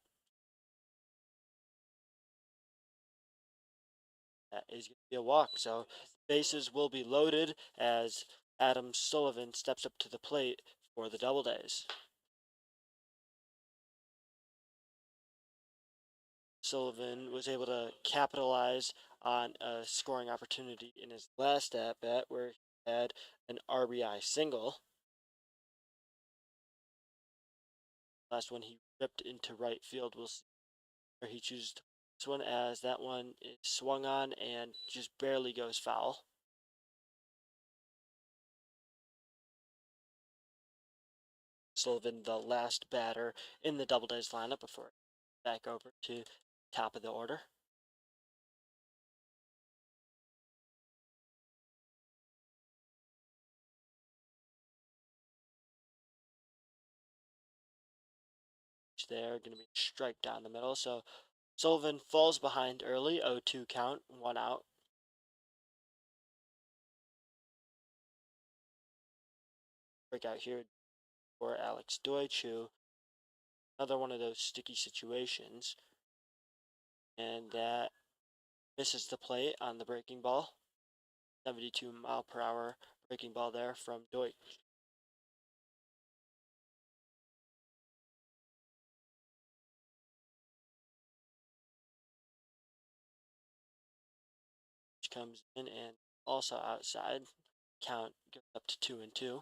That is going to be a walk, so bases will be loaded as Adam Sullivan steps up to the plate for the Doubledays. Sullivan was able to capitalize on a scoring opportunity in his last at bat where he had an RBI single. Last one he ripped into right field. We'll see where he chooses to put this one, as that one is swung on and just barely goes foul. Sullivan, the last batter in the Doubledays lineup before back over to top of the order. There, going to be a strike down the middle. So Sullivan falls behind early, 0-2 count, 1 out. Breakout here for Alex Deutsch, who another one of those sticky situations, and that misses the plate on the breaking ball. 72-mile-per-hour breaking ball there from Deutsch. Comes in and also outside. Count goes up to 2-2.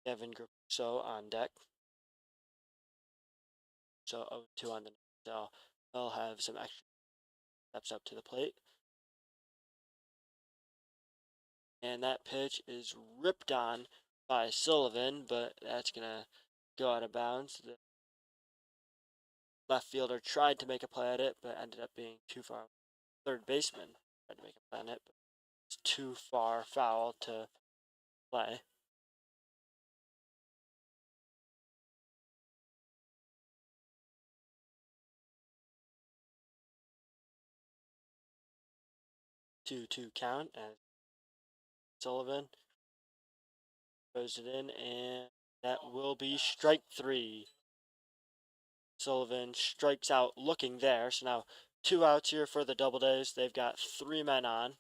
Kevin Grusso on deck. So 0-2 on the night. So they'll have some extra steps up to the plate. And that pitch is ripped on by Sullivan, but that's going to go out of bounds. The left fielder tried to make a play at it, but ended up being too far. Third baseman tried to make a play on it, but it's too far foul to play. Two count as Sullivan throws it in, and that will be strike 3. Sullivan strikes out looking there, so now 2 outs here for the Doubledays. They've got 3 men on,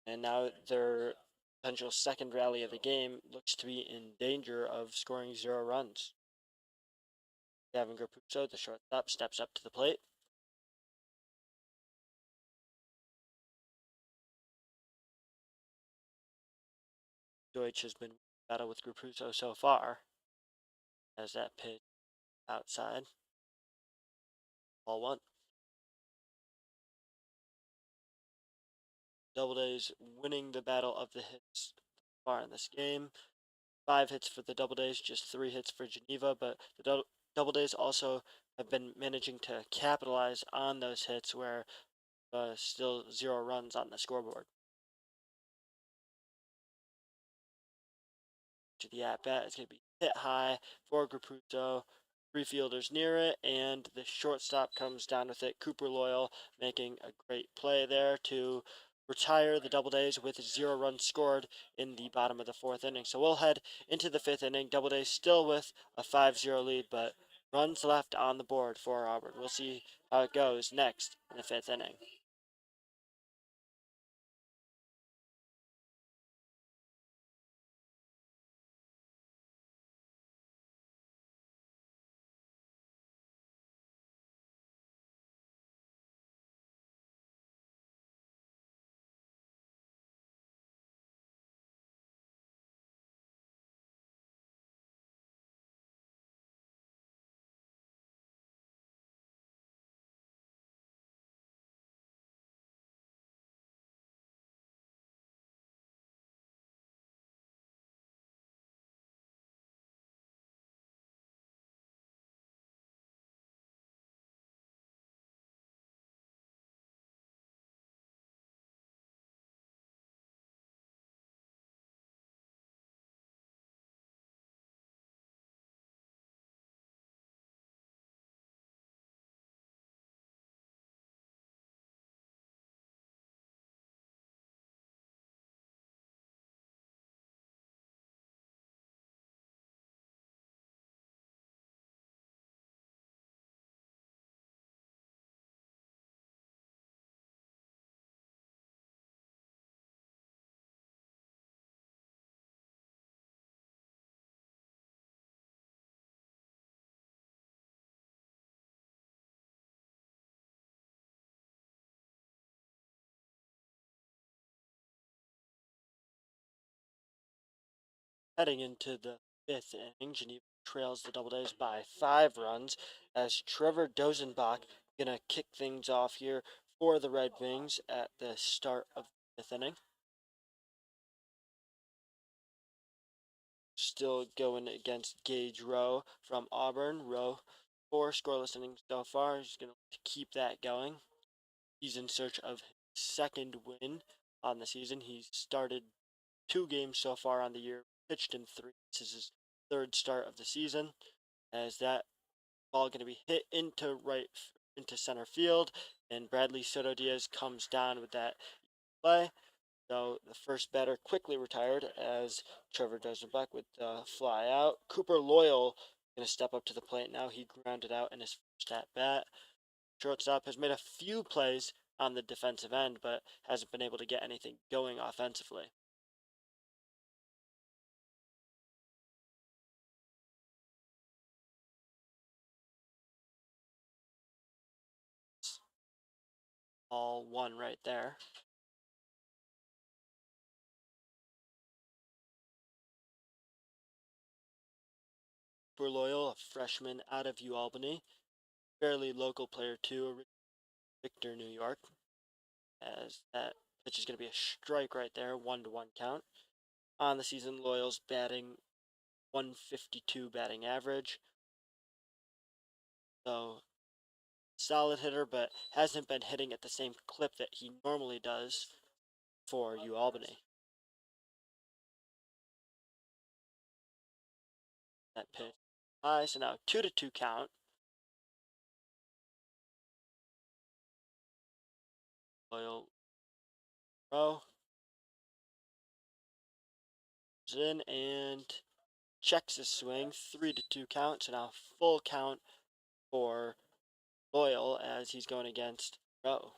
and now their potential second rally of the game looks to be in danger of scoring 0 runs. Gavin Grapuso, the shortstop, steps up to the plate. Deutsch has been battle with Grapuso so far, as that pitch outside. Ball 1. Doubledays winning the battle of the hits far in this game. 5 hits for the Doubledays, just 3 hits for Geneva, but the Doubledays also have been managing to capitalize on those hits where still 0 runs on the scoreboard. To the at-bat is going to be hit high for Graputo. 3 fielders near it, and the shortstop comes down with it. Cooper Loyal making a great play there to retire the Doubledays with 0 runs scored in the bottom of the 4th inning. So we'll head into the 5th inning. Doubledays still with a 5-0 lead, but runs left on the board for Auburn. We'll see how it goes next in the 5th inning. Heading into the fifth inning, Geneva trails the Doubledays by 5 runs as Trevor Dozenbach gonna kick things off here for the Red Wings at the start of the fifth inning. Still going against Gage Rowe from Auburn. Rowe, 4 scoreless innings so far. He's going to keep that going. He's in search of his second win on the season. He's started 2 games so far on the year, pitched in 3. This is his third start of the season. As that ball going to be hit into center field, and Bradley Soto Diaz comes down with that play. So the first batter quickly retired as Trevor Dozenbach would fly out. Cooper Loyal going to step up to the plate now. He grounded out in his first at bat. Shortstop has made a few plays on the defensive end, but hasn't been able to get anything going offensively. All one right there. Cooper Loyal, a freshman out of Albany, fairly local player too, Victor, New York. As that pitch is going to be a strike right there, 1-1 count. On the season, Loyal's batting 152 batting average. So solid hitter, but hasn't been hitting at the same clip that he normally does for Albany. That pitch high, so now 2-2 count. Loyal row is in and checks his swing, 3-2 count. So now full count for Loyal as he's going against Rowe.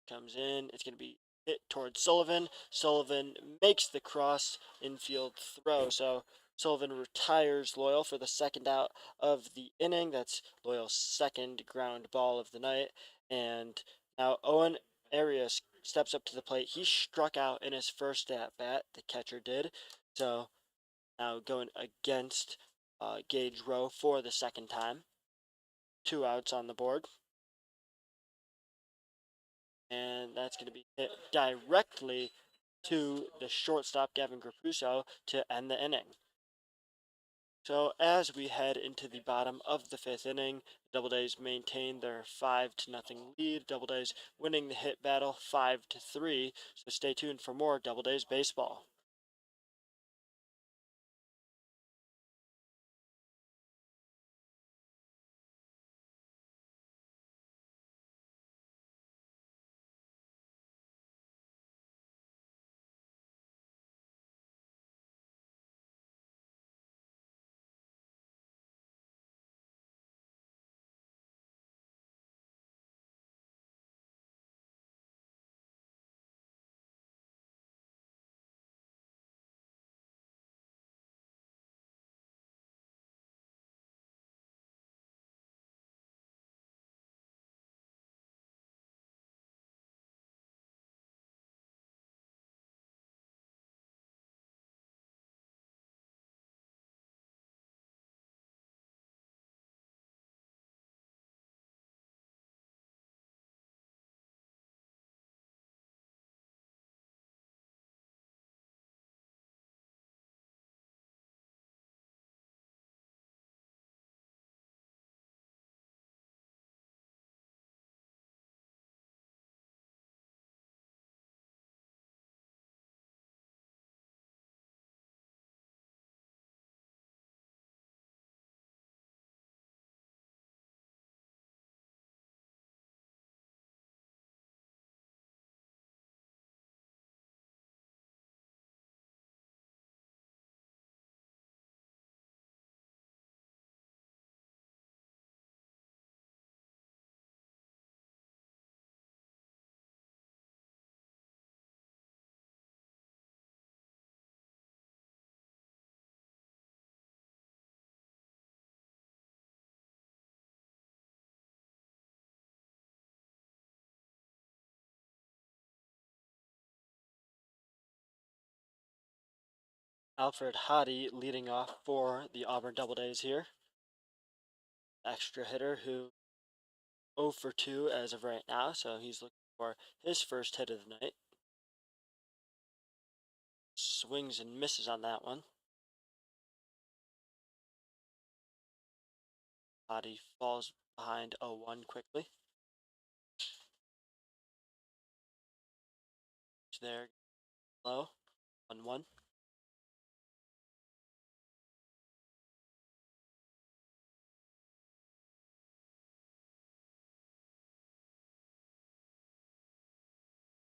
Comes in, it's going to be hit towards Sullivan. Sullivan makes the cross infield throw. So Sullivan retires Loyal for the second out of the inning. That's Loyal's second ground ball of the night. And now Owen Arias steps up to the plate. He struck out in his first at bat, the catcher did. So now going against Gage Rowe for the second time. 2 outs on the board. And that's going to be hit directly to the shortstop, Gavin Grapuso, to end the inning. So as we head into the bottom of the fifth inning, the Doubledays maintain their 5-0 lead. Doubledays winning the hit battle 5-3. So stay tuned for more Doubledays baseball. Alfred Hottie leading off for the Auburn Doubledays here. Extra hitter who 0 for 2 as of right now, so he's looking for his first hit of the night. Swings and misses on that one. Hottie falls behind 0-1 quickly. There, low, 1-1.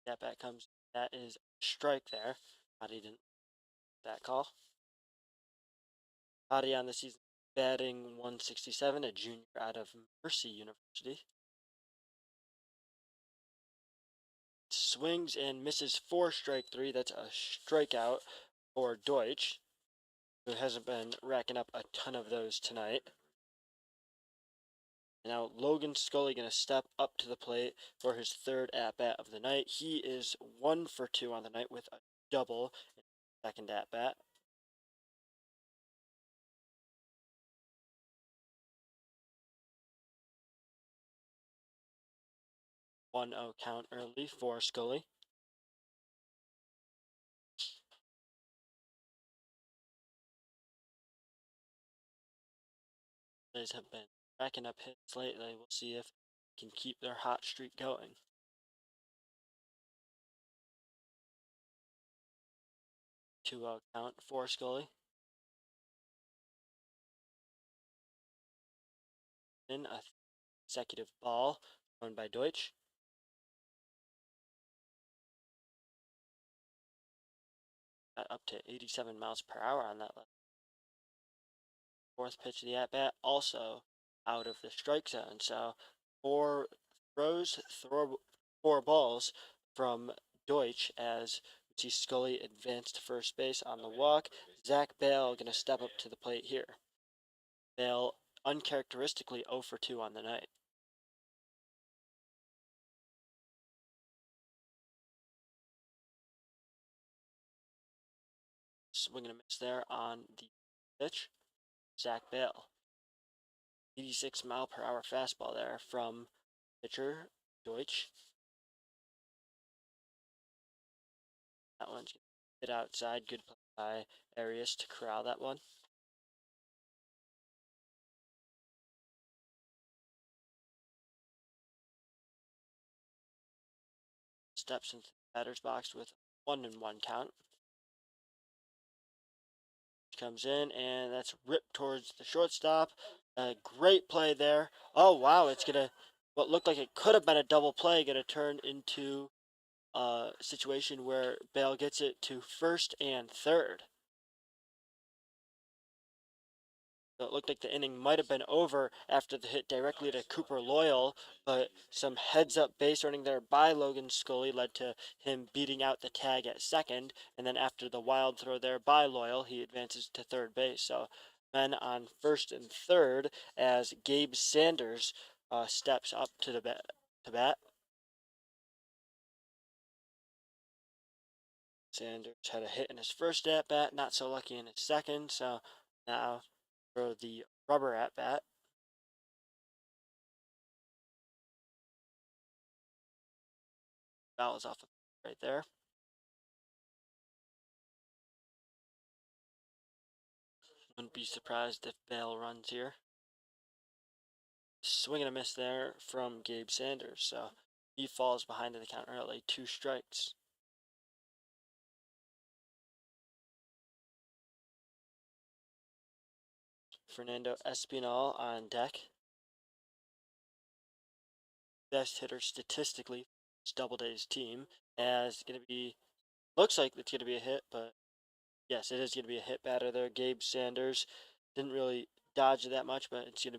That bat comes. That is a strike there. Hottie didn't that call. Hottie on the season batting 167, a junior out of Mercy University. Swings and misses for strike 3. That's a strikeout for Deutsch, who hasn't been racking up a ton of those tonight. Now Logan Scully going to step up to the plate for his third at-bat of the night. He is 1 for 2 on the night with a double in the second at-bat. 1-0 count early for Scully. They have been racking up hits lately. We'll see if they can keep their hot streak going. 2-0 count for Scully. In a consecutive ball thrown by Deutsch. Got up to 87 miles per hour on that left. Fourth pitch of the at-bat, also out of the strike zone. So 4 throws, 4 balls from Deutsch as we see Scully advance to first base on the walk. Zach Bale going to step up to the plate here. Bale uncharacteristically 0 for 2 on the night. Swing and a miss there on the pitch. Zach Bale. 86 mile per hour fastball there from pitcher Deutsch. That one's going to hit outside. Good play by Arias to corral that one. Steps into the batter's box with 1-1 count. Comes in, and that's ripped towards the shortstop. A great play there. Oh, wow, it's going to, what looked like it could have been a double play, going to turn into a situation where Bale gets it to first and third. So it looked like the inning might have been over after the hit directly to Cooper Loyal, but some heads-up base running there by Logan Scully led to him beating out the tag at second, and then after the wild throw there by Loyal, he advances to third base. So men on first and third as Gabe Sanders steps up to the bat. Sanders had a hit in his first at-bat, not so lucky in his second, so now for the rubber at-bat. Foul is off right there. Wouldn't be surprised if Bale runs here. Swing and a miss there from Gabe Sanders, so he falls behind in the count early. 2 strikes. Fernando Espinal on deck. Best hitter statistically, it's Doubleday's team, as going to be, looks like it's going to be a hit, but yes, it is going to be a hit batter there. Gabe Sanders didn't really dodge that much, but it's going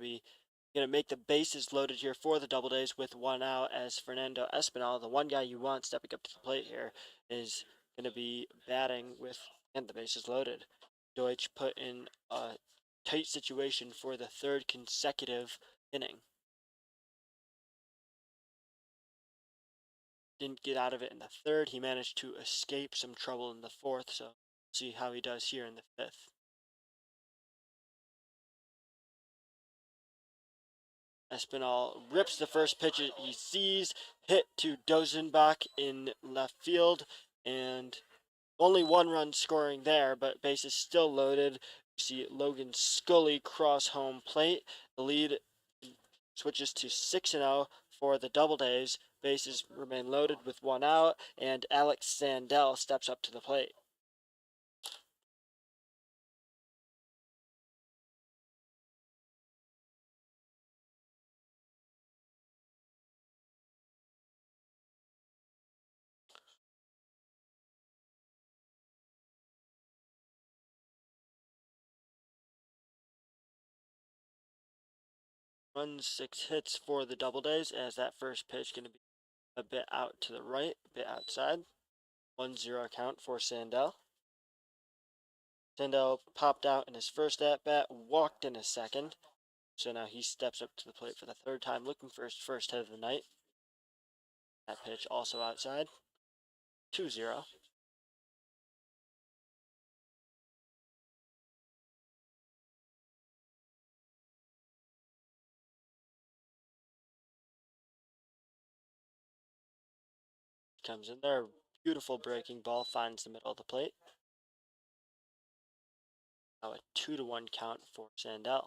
to make the bases loaded here for the Doubledays with 1 out, as Fernando Espinal, the one guy you want stepping up to the plate here, is going to be batting with, and the bases loaded. Deutsch put in a tight situation for the 3rd consecutive inning. Didn't get out of it in the 3rd. He managed to escape some trouble in the 4th, so See how he does here in the fifth. Espinal rips the first pitch he sees, hit to Dozenbach in left field, and only one run scoring there, but bases still loaded. You see Logan Scully cross home plate. The lead switches to 6-0 for the Doubledays. Bases remain loaded with one out, and Alex Sandell steps up to the plate. Runs 6 hits for the Doubledays, as that first pitch going to be a bit out to the right, a bit outside. 1-0 count for Sandell. Sandell popped out in his first at-bat, walked in his second. So now he steps up to the plate for the third time, looking for his first hit of the night. That pitch also outside. 2-0. Comes in there. Beautiful breaking ball, finds the middle of the plate. Now a 2-1 count for Sandell.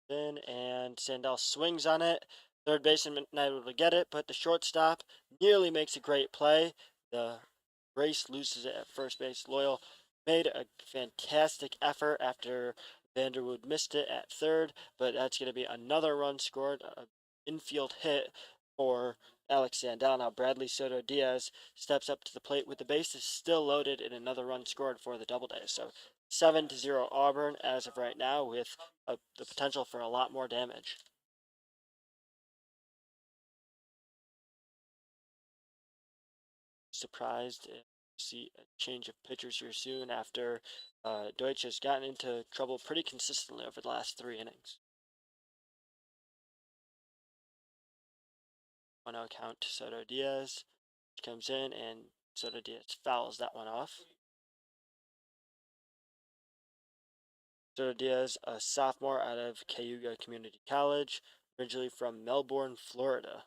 In, and Sandell swings on it. Third baseman not able to get it, but the shortstop nearly makes a great play. The Race loses it at first base. Loyal made a fantastic effort after Vanderwood missed it at third, but that's going to be another run scored, an infield hit for Alex Sandell. Now Bradley Soto Diaz steps up to the plate with the bases still loaded and another run scored for the Doubledays. So 7-0 Auburn as of right now, with the potential for a lot more damage. Surprised if you see a change of pitchers here soon, after Deutsch has gotten into trouble pretty consistently over the last 3 innings. 1-0 count to Soto Diaz, which comes in, and Soto Diaz fouls that one off. Soto Diaz, a sophomore out of Cayuga Community College, originally from Melbourne, Florida.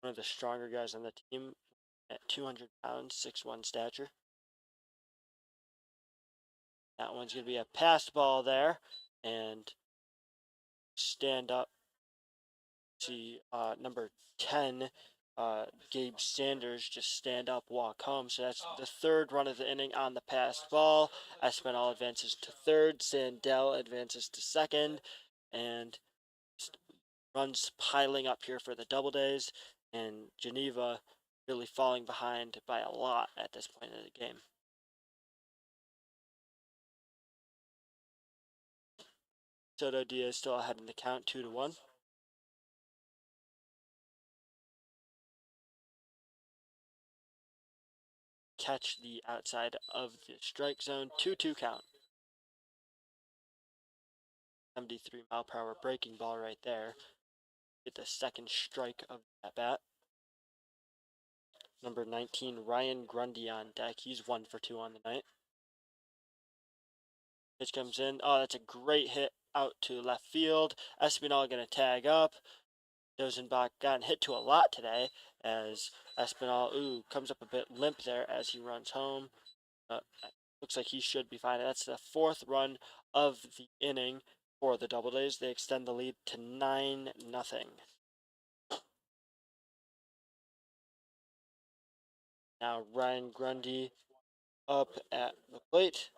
One of the stronger guys on the team at 200 pounds, 6'1" stature. That one's going to be a passed ball there, and stand up. See number 10, Gabe Sanders, just stand up, walk home. So that's the third run of the inning on the passed ball. Espinal advances to third, Sandell advances to second, and runs piling up here for the Doubledays, and Geneva really falling behind by a lot at this point in the game. Soto Diaz still ahead in the count, 2-1. Catch the outside of the strike zone, 2-2 count. 73 mile per hour breaking ball right there. Get the second strike of that bat. Number 19, Ryan Grundy on deck. He's 1 for 2 on the night. Pitch comes in. Oh, that's a great hit out to left field. Espinal going to tag up. Dozenbach gotten hit to a lot today, as Espinal, comes up a bit limp there as he runs home. Looks like he should be fine. That's the fourth run of the inning for the Doubledays. They extend the lead to 9-0. Now Ryan Grundy up at the plate.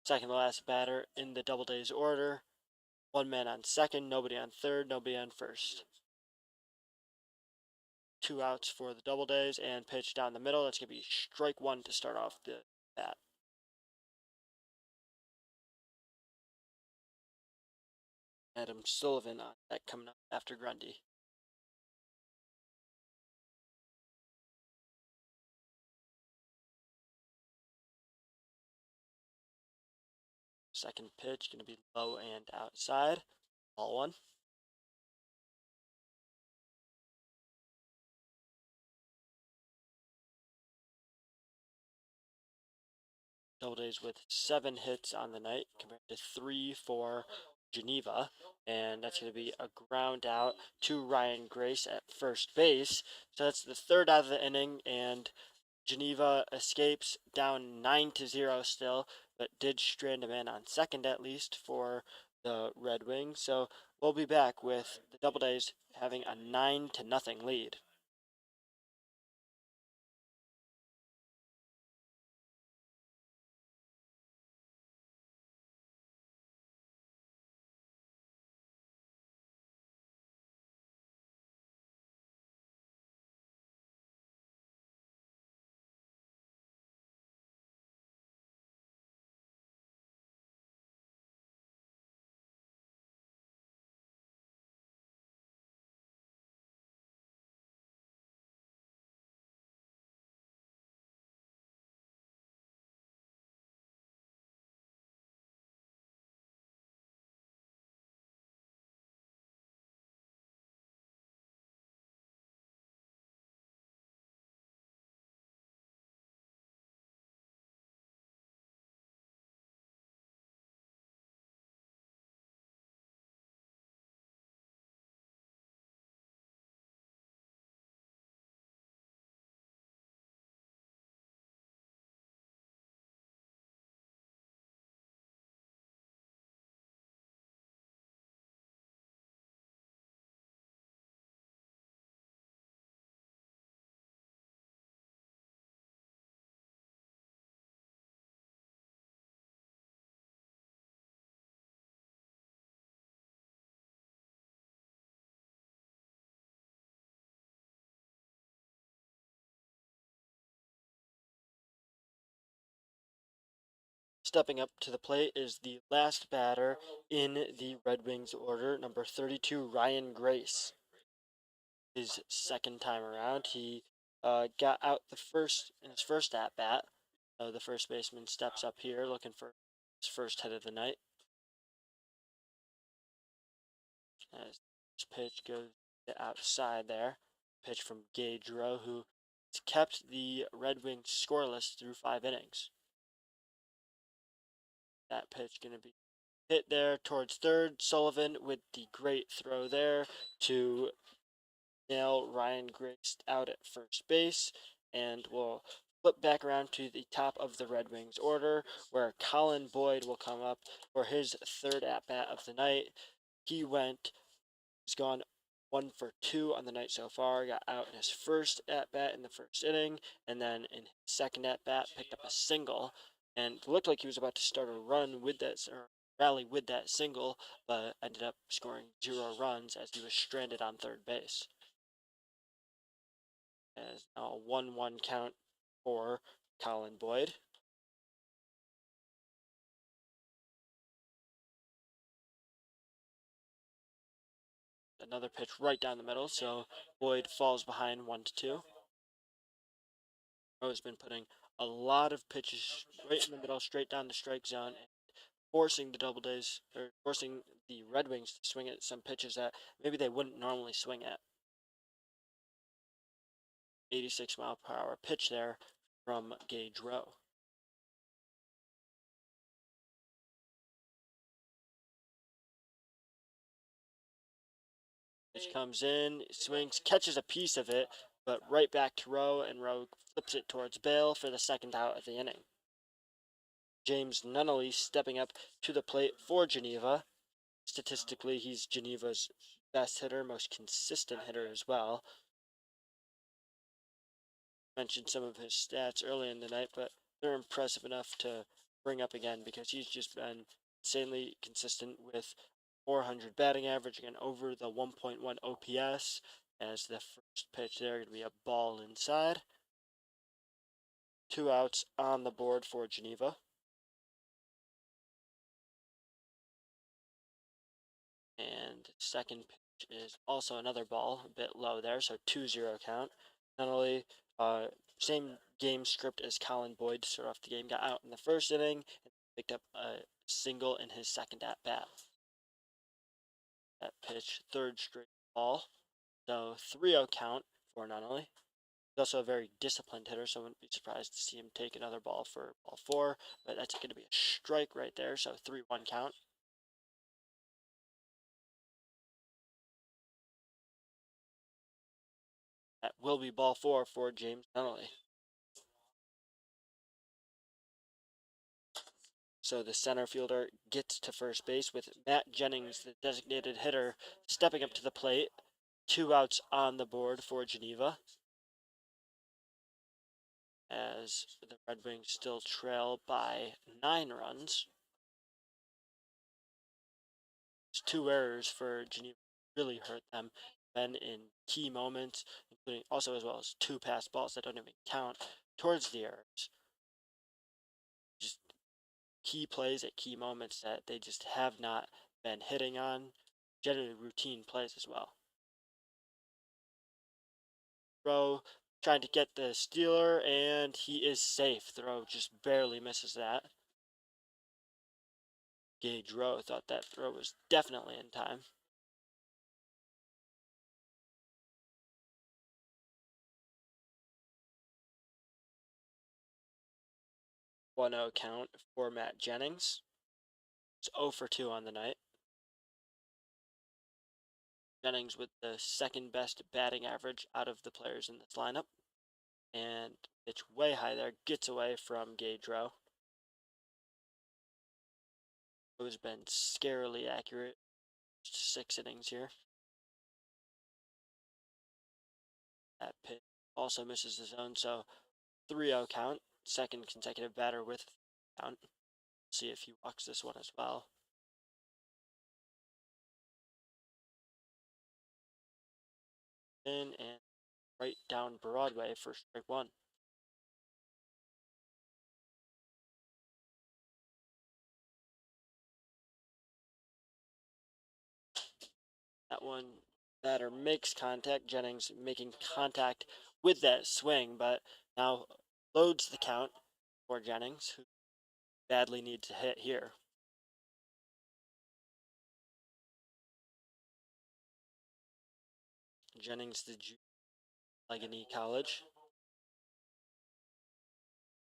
Second to last batter in the Doubledays order. One man on second, nobody on third, nobody on first. 2 outs for the Doubledays, and pitch down the middle. That's going to be strike 1 to start off the bat. Adam Sullivan on deck coming up after Grundy. Second pitch going to be low and outside. Ball one. Doubledays with 7 hits on the night compared to 3 for Geneva. And that's going to be a ground out to Ryan Grace at first base. So that's the third out of the inning, and Geneva escapes down 9-0 still, but did strand a man on second at least for the Red Wings. So we'll be back with the Doubledays having a 9-0 lead. Stepping up to the plate is the last batter in the Red Wings order, number 32, Ryan Grace. His second time around, he got out the first in his first at bat. The first baseman steps up here looking for his first hit of the night. As this pitch goes outside there, pitch from Gage Rowe, who kept the Red Wings scoreless through 5 innings. That pitch going to be hit there towards third. Sullivan with the great throw there to nail Ryan Grace out at first base, and we'll flip back around to the top of the Red Wings order, where Colin Boyd will come up for his third at bat of the night. He's gone 1 for 2 on the night so far. Got out in his first at bat in the first inning, and then in his second at bat picked up a single, and looked like he was about to start a run with that or rally with that single, but ended up scoring 0 runs as he was stranded on third base. As now a 1-1 count for Colin Boyd. Another pitch right down the middle, so Boyd falls behind 1-2. Rowe's been putting a lot of pitches right in the middle, straight down the strike zone, and forcing the Doubledays, or forcing the Red Wings to swing at some pitches that maybe they wouldn't normally swing at. 86-mile-per-hour pitch there from Gage Rowe. Pitch comes in, swings, catches a piece of it, but right back to Rowe, and Rowe flips it towards Bale for the second out of the inning. James Nunnally stepping up to the plate for Geneva. Statistically, he's Geneva's best hitter, most consistent hitter as well. Mentioned some of his stats early in the night, but they're impressive enough to bring up again because he's just been insanely consistent with 400 batting average and over the 1.1 OPS. As the first pitch there going to be a ball inside. 2 outs on the board for Geneva. And second pitch is also another ball, a bit low there, so 2-0 count. Not only same game script as Colin Boyd to start off the game, got out in the first inning, and picked up a single in his second at bat. That pitch, third straight ball. So 3-0 count for Nunnally. He's also a very disciplined hitter, so I wouldn't be surprised to see him take another ball for ball 4. But that's going to be a strike right there, so 3-1 count. That will be ball 4 for James Nunnally. So the center fielder gets to first base with Matt Jennings, the designated hitter, stepping up to the plate. 2 outs on the board for Geneva, as the Red Wings still trail by 9 runs. 2 errors for Geneva really hurt them, and in key moments, including also as well as 2 pass balls that don't even count towards the errors. Just key plays at key moments that they just have not been hitting on, generally routine plays as well. Throw trying to get the stealer, and he is safe. Throw just barely misses that. Gage Rowe thought that throw was definitely in time. One 0 count for Matt Jennings. It's 0 for 2 on the night. Jennings with the second best batting average out of the players in this lineup. And it's way high there, gets away from Gage Rowe. It has been scarily accurate. 6 innings here. That pitch also misses the zone, so 3-0 count. Second consecutive batter with count. See if he walks this one as well. In and right down Broadway for strike 1. That one batter makes contact. Jennings making contact with that swing, but now loads the count for Jennings, who badly needs a hit here. Jennings, the Allegheny College,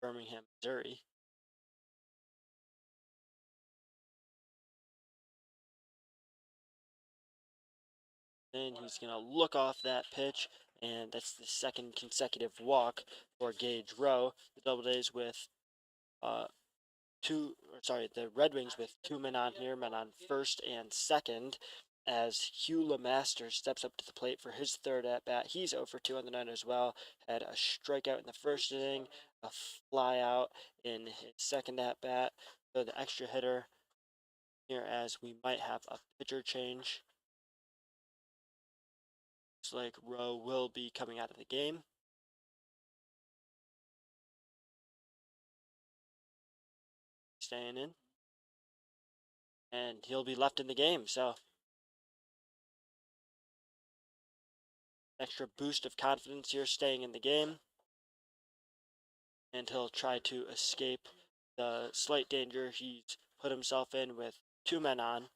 Birmingham, Missouri. Then he's going to look off that pitch, and that's the second consecutive walk for Gage Rowe. The Doubledays with the Red Wings with 2 men on here, men on first and second, as Hugh LeMaster steps up to the plate for his third at bat. He's 0 for 2 on the night as well. Had a strikeout in the first inning, a fly out in his second at bat. So the extra hitter here, as we might have a pitcher change. Looks like Rowe will be coming out of the game. Staying in. And he'll be left in the game, so extra boost of confidence here, staying in the game. And he'll try to escape the slight danger he's put himself in with 2 men on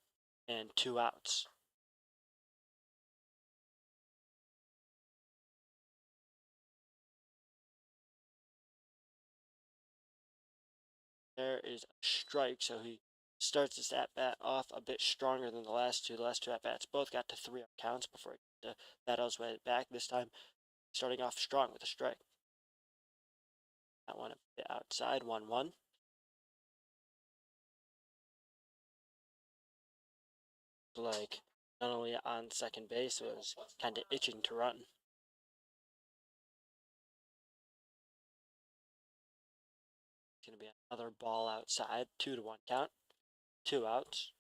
and 2 outs. There is a strike, so he starts his at-bat off a bit stronger than the last two. The last 2 at-bats both got to 3 counts before he got to battle his way back. This time, starting off strong with a strike. That one a bit outside, 1-1. Like, not only on second base, was kind of itching to run. It's going to be another ball outside, 2-1 count, 2 outs.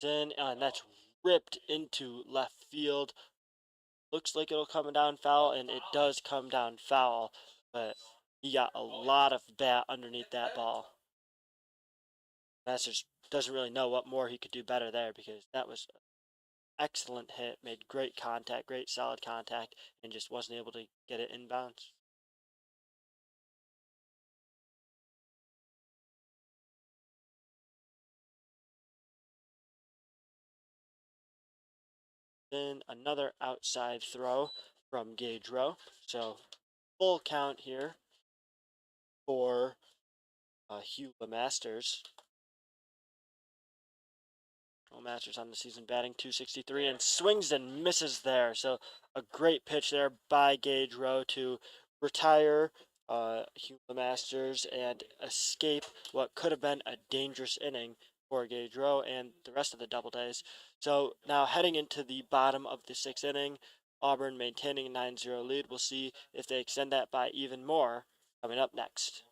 And that's ripped into left field. Looks like it'll come down foul, and it does come down foul, but he got a lot of bat underneath that ball. Masters doesn't really know what more he could do better there, because that was excellent hit, made great contact, great solid contact, and just wasn't able to get it inbounds. Then another outside throw from Gage Rowe. So full count here for Hugh Masters. Masters on the season batting .263 and swings and misses there. So a great pitch there by Gage Rowe to retire Hugh Masters and escape what could have been a dangerous inning for Gage Rowe and the rest of the Doubledays. So now heading into the bottom of the sixth inning, Auburn maintaining a 9-0 lead. We'll see if they extend that by even more coming up next.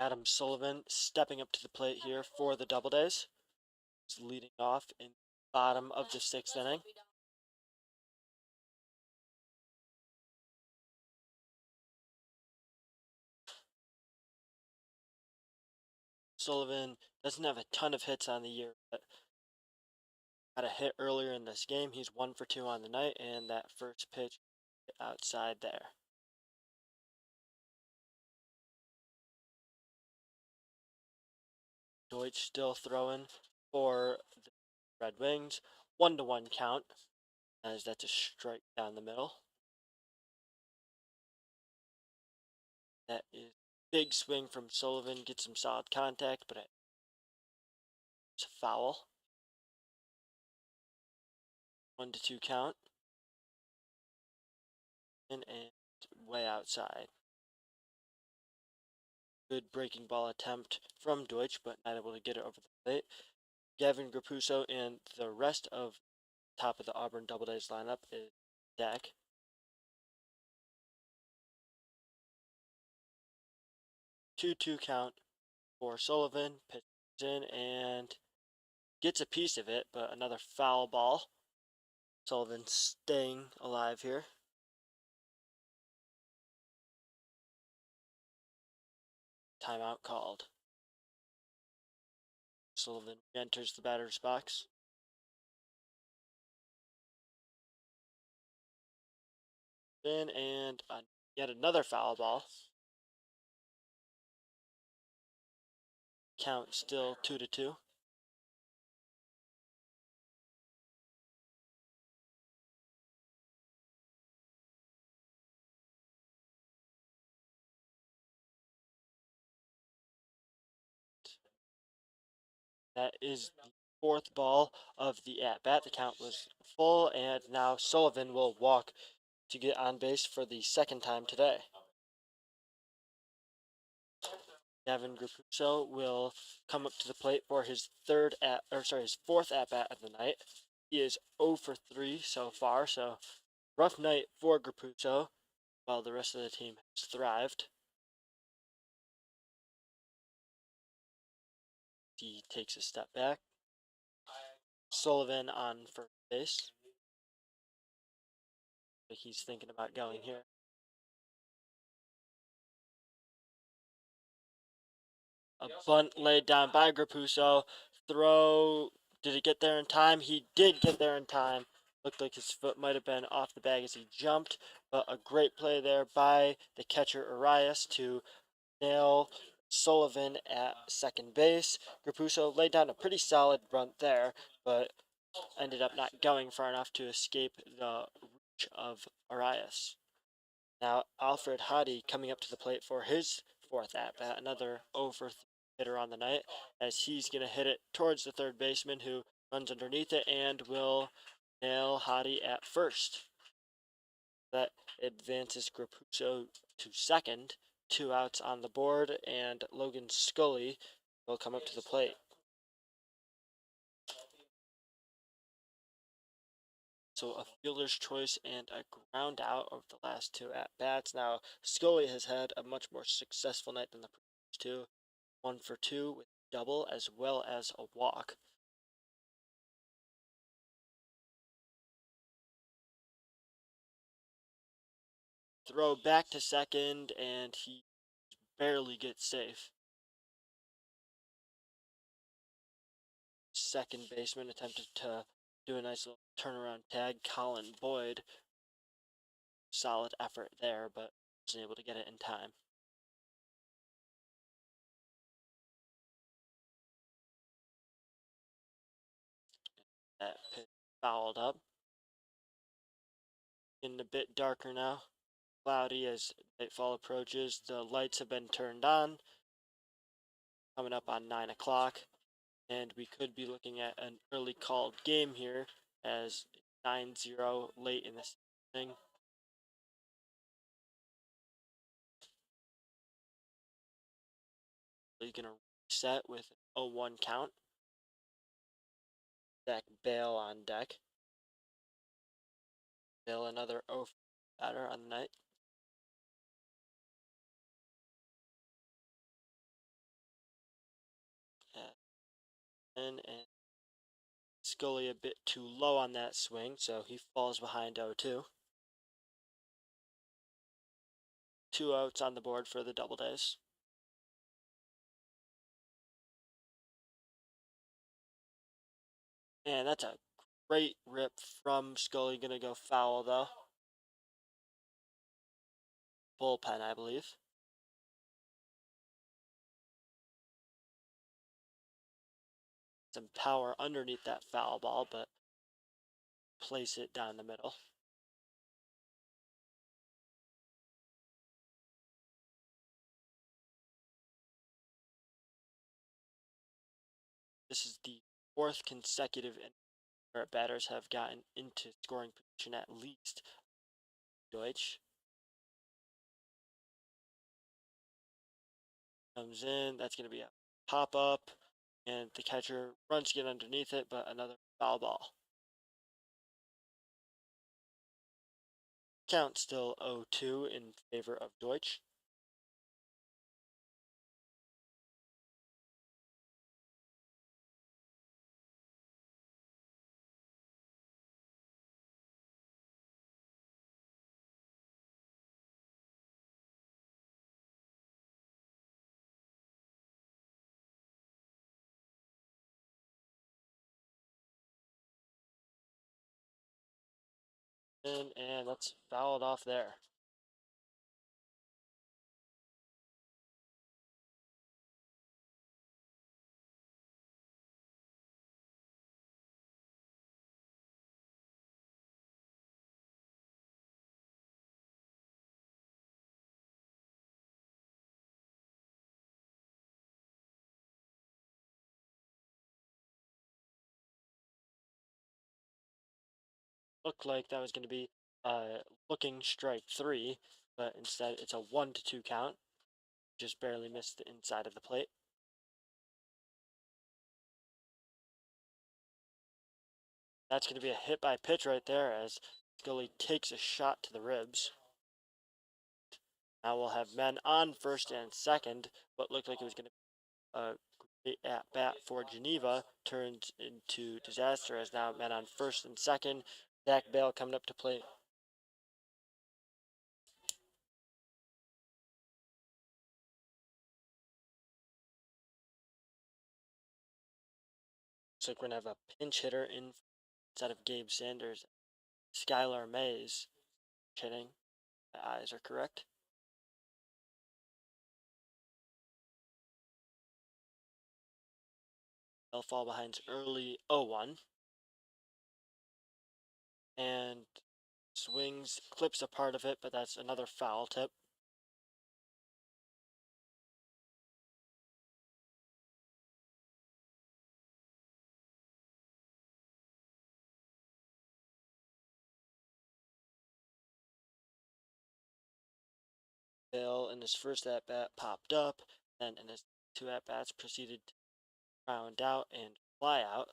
Adam Sullivan stepping up to the plate here for the Doubledays. He's leading off in the bottom of the sixth inning. Sullivan doesn't have a ton of hits on the year, but got a hit earlier in this game. He's 1 for 2 on the night, and that first pitch outside there. Deutsch still throwing for the Red Wings. 1-1 count, as that's a strike down the middle. That is big swing from Sullivan, gets some solid contact, but it's a foul. 1-2 count. And way outside. Good breaking ball attempt from Deutsch, but not able to get it over the plate. Gavin Grapuso and the rest of top of the Auburn Doubledays lineup is deck. 2-2 count for Sullivan. Pitches in and gets a piece of it, but another foul ball. Sullivan staying alive here. Timeout called. Sullivan enters the batter's box. In and yet another foul ball. Count still 2-2. That is the fourth ball of the at-bat. The count was full, and now Sullivan will walk to get on base for the second time today. Gavin Grupuso will come up to the plate for his his fourth at-bat of the night. He is 0 for 3 so far, so rough night for Grupuso, while the rest of the team has thrived. He takes a step back. Sullivan on first base. He's thinking about going here. A bunt laid down by Grupuso. Throw. Did he get there in time? He did get there in time. Looked like his foot might have been off the bag as he jumped, but a great play there by the catcher Arias to nail Sullivan at second base. Grupuso laid down a pretty solid bunt there, but ended up not going far enough to escape the reach of Arias. Now Alfred Hadi coming up to the plate for his fourth at-bat, another 0 for 3 hitter on the night, as he's going to hit it towards the third baseman who runs underneath it and will nail Hadi at first. That advances Grupuso to second, 2 outs on the board, and Logan Scully will come up to the plate. So a fielder's choice and a ground out of the last 2 at-bats. Now, Scully has had a much more successful night than the previous 2. 1 for 2 with double as well as a walk. Throw back to second, and he barely gets safe. Second baseman attempted to do a nice little turnaround tag. Colin Boyd, solid effort there, but wasn't able to get it in time. That pitch fouled up. Getting a bit darker now. Cloudy as nightfall approaches. The lights have been turned on. Coming up on 9 o'clock. And we could be looking at an early called game here as 9-0 late in this thing. He's going to reset with an 0-1 count. Zach Bale on deck. Bale another 0 batter on the night. And Scully a bit too low on that swing, so he falls behind 0-2. 2 outs on the board for the Doubledays. And that's a great rip from Scully. Gonna go foul though. Bullpen, I believe. Some power underneath that foul ball, but place it down the middle. This is the 4th consecutive inning where batters have gotten into scoring position at least. Deutsch comes in. That's going to be a pop up, and the catcher runs to get underneath it, but another foul ball. Count still 0-2 in favor of Deutsch. And that's fouled off there. looked like that was going to be looking strike 3, but instead it's a 1-2 count. Just barely missed the inside of the plate. That's going to be a hit by pitch right there as Scully takes a shot to the ribs. Now we'll have men on first and second. What looked like it was going to be a great at bat for Geneva turned into disaster as now men on first and second. Zach Bale coming up to plate. Looks like we're going to have a pinch hitter instead of Gabe Sanders. Skylar Mays hitting. My eyes are correct. They'll fall behind early 0-1. And swings, clips a part of it, but that's another foul tip. Bill in his first at bat popped up, and in his 2 at bats proceeded to round out and fly out.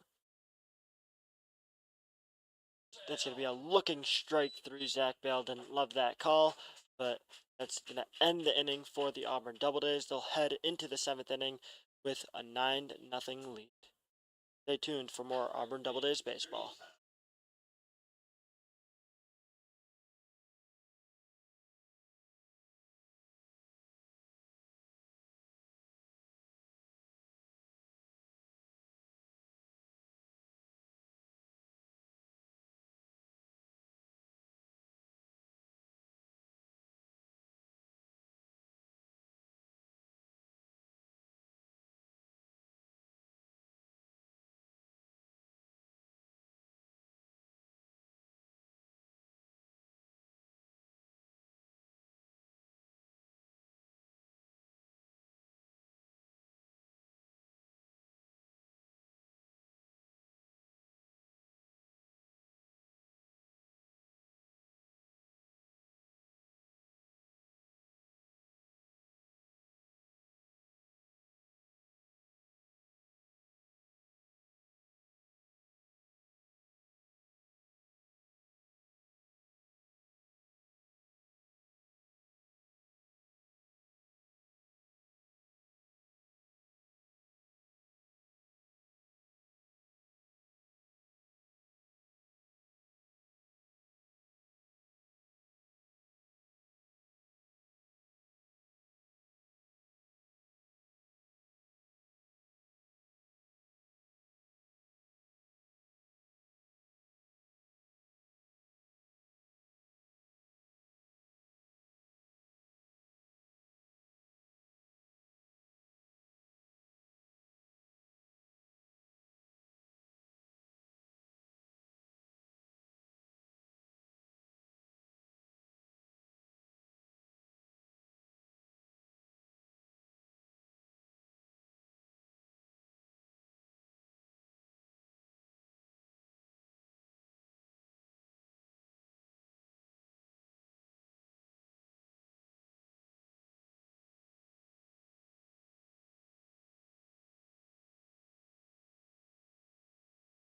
That's going to be a looking strike 3. Zach Bale didn't love that call, but that's going to end the inning for the Auburn Doubledays. They'll head into the 7th inning with a 9-0 lead. Stay tuned for more Auburn Doubledays baseball.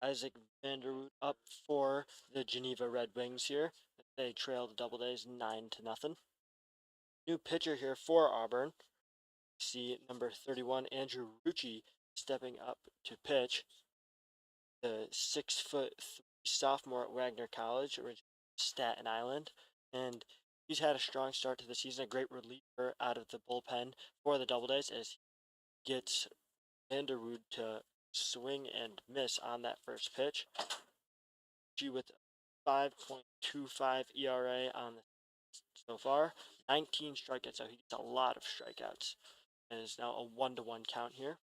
Isaac Vanderwood up for the Geneva Redwings here. They trail the Doubledays 9-0. New pitcher here for Auburn. See number 31, Andrew Rucci, stepping up to pitch. The 6'3" sophomore at Wagner College, originally Staten Island, and he's had a strong start to the season. A great reliever out of the bullpen for the Doubledays as he gets Vanderwood to swing and miss on that first pitch. With 5.25 ERA on the so far, 19 strikeouts, so he gets a lot of strikeouts. And it's now a 1-1 count here.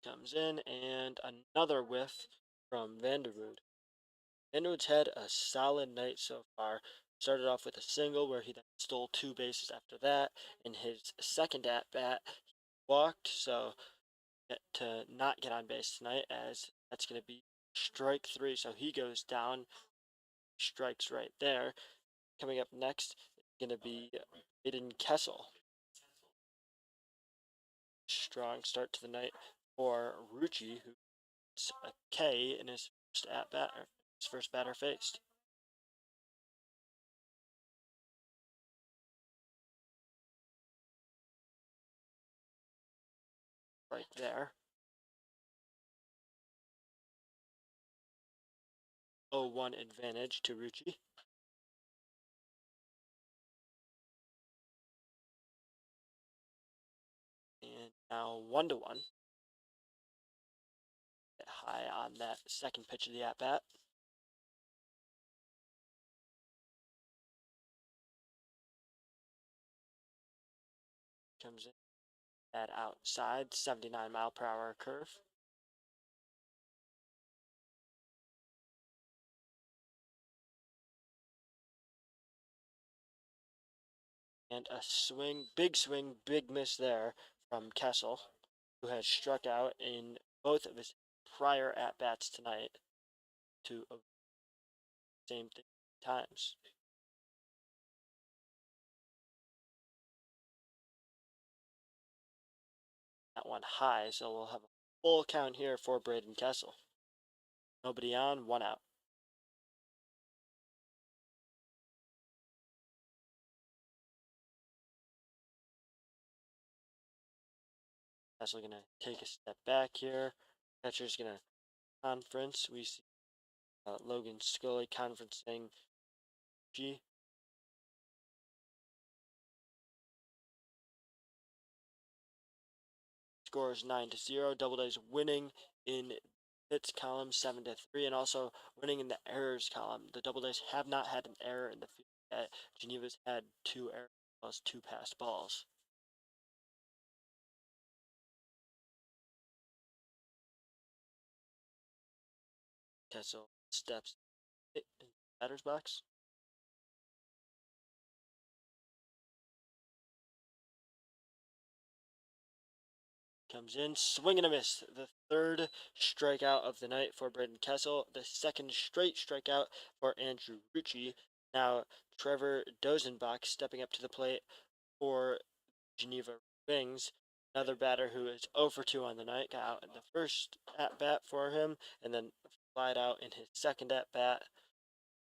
Comes in and another whiff from Vanderwood. Vanderwood's had a solid night so far. Started off with a single where he then stole 2 bases after that. In his second at bat, walked, so to not get on base tonight, as that's going to be strike 3. So he goes down, strikes right there. Coming up next is going to be Aiden Kessel. Strong start to the night for Rucci, who's a K in his first at bat, or his first batter faced. Right there. 0-1 advantage to Rucci. And now 1-1. High on that second pitch of the at bat. Comes in at outside, 79-mile-per-hour curve. And a swing, big miss there from Kessel, who has struck out in both of his prior at bats tonight to same thing times. That one high, so we'll have a full count here for Braden Kessel. Nobody on, 1 out. Kessel gonna take a step back here. Catcher's gonna conference. We see Logan Scully conferencing G. Scores 9-0. Doubledays winning in hits column 7-3, and also winning in the errors column. The Doubledays have not had an error in the field yet. Geneva's had 2 errors plus 2 passed balls. Kessel steps in the batter's box. Comes in, swing and a miss. The third strikeout of the night for Braden Kessel. The second straight strikeout for Andrew Rucci. Now Trevor Dozenbach stepping up to the plate for Geneva Redwings. Another batter who is 0 for 2 on the night. Got out in the first at bat for him, and then flied out in his second at bat.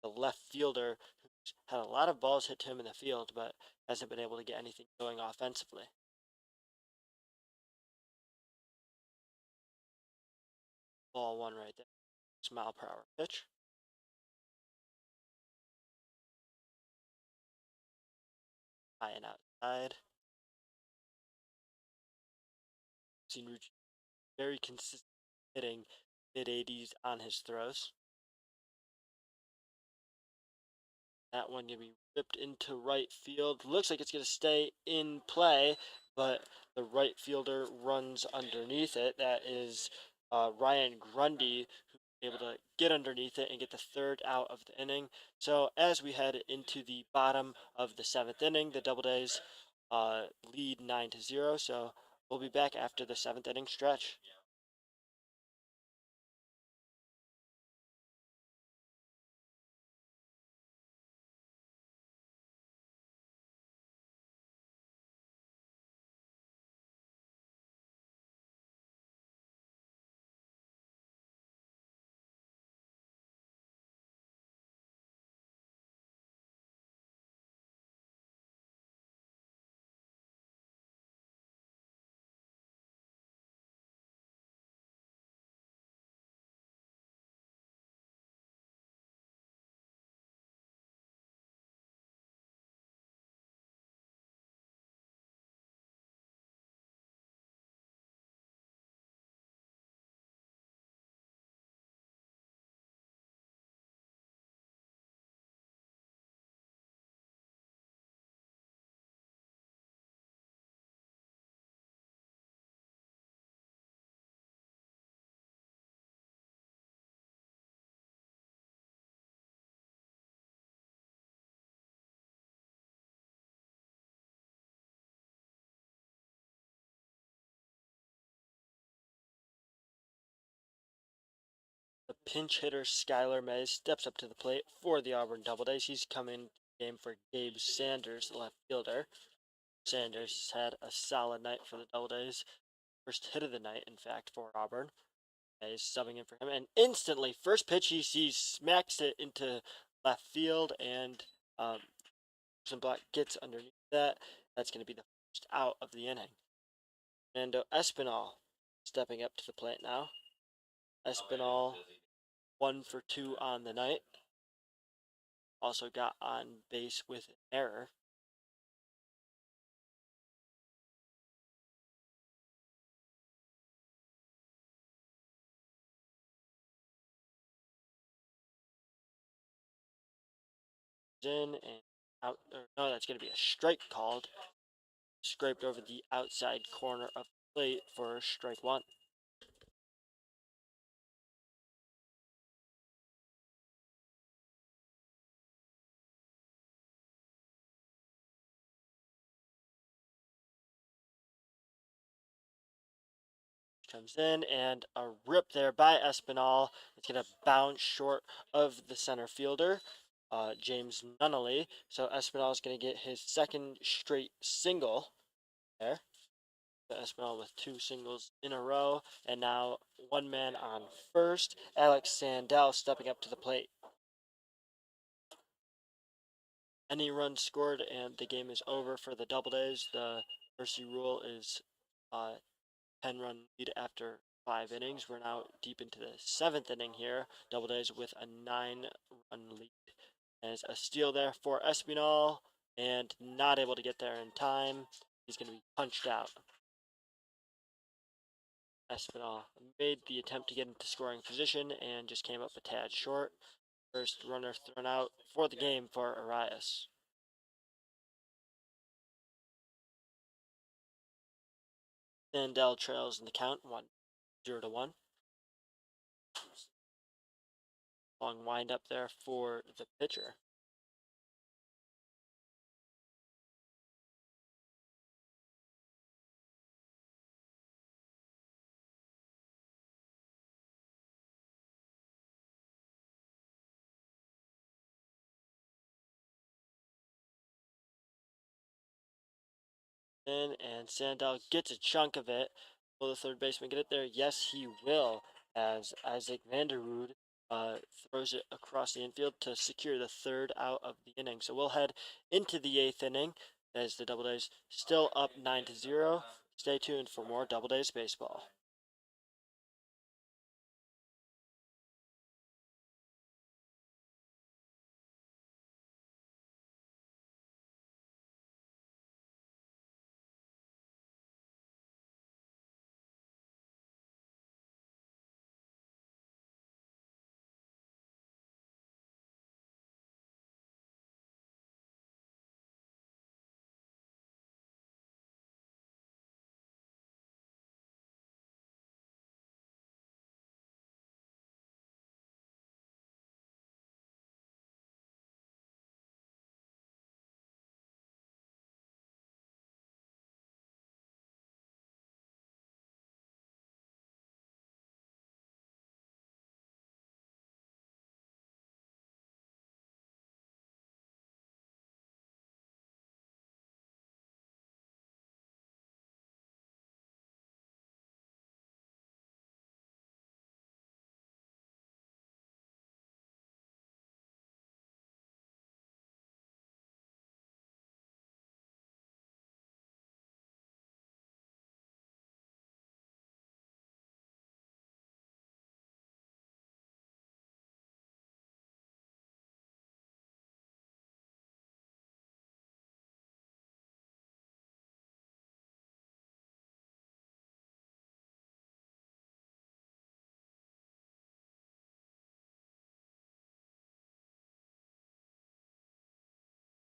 The left fielder who's had a lot of balls hit to him in the field, but hasn't been able to get anything going offensively. Ball 1 right there. 6-mile-per-hour pitch. High and outside. Seen Rucci very consistent hitting mid-80s on his throws. That one gonna be ripped into right field. Looks like it's gonna stay in play, but the right fielder runs underneath it. That is Ryan Grundy, who's able to get underneath it and get the third out of the inning. So as we head into the bottom of the 7th inning, the Doubledays lead 9-0. So we'll be back after the 7th inning stretch. pinch hitter Skylar Mays steps up to the plate for the Auburn Doubledays. He's coming game for Gabe Sanders, left fielder. Sanders had a solid night for the Doubledays. First hit of the night, in fact, for Auburn. Mays subbing in for him, and instantly, first pitch he sees, smacks it into left field, and Black gets underneath that. That's going to be the first out of the inning. Fernando Espinal stepping up to the plate now. Espinal 1 for 2 on the night. Also got on base with an error. In and out. No, that's going to be a strike called. Scraped over the outside corner of the plate for strike 1. Comes in and a rip there by Espinal. It's going to bounce short of the center fielder, James Nunnally. So Espinal is going to get his second straight single there. Espinal with 2 singles in a row, and now one man on first. Alex Sandell stepping up to the plate. Any run scored, and the game is over for the Doubledays. The mercy rule is 10-run lead after 5 innings. We're now deep into the 7th inning here. Doubledays with a 9-run lead. There's a steal there for Espinal, and not able to get there in time. He's going to be punched out. Espinal made the attempt to get into scoring position and just came up a tad short. First runner thrown out for the game for Arias. Sandell trails in the count 0-1. Long wind up there for the pitcher. In and Sandell gets a chunk of it. Will the third baseman get it there? Yes, he will, as Isaac Vanderwood throws it across the infield to secure the third out of the inning. So we'll head into the 8th inning as the Doubledays still up 9-0. Stay tuned for more Doubledays baseball.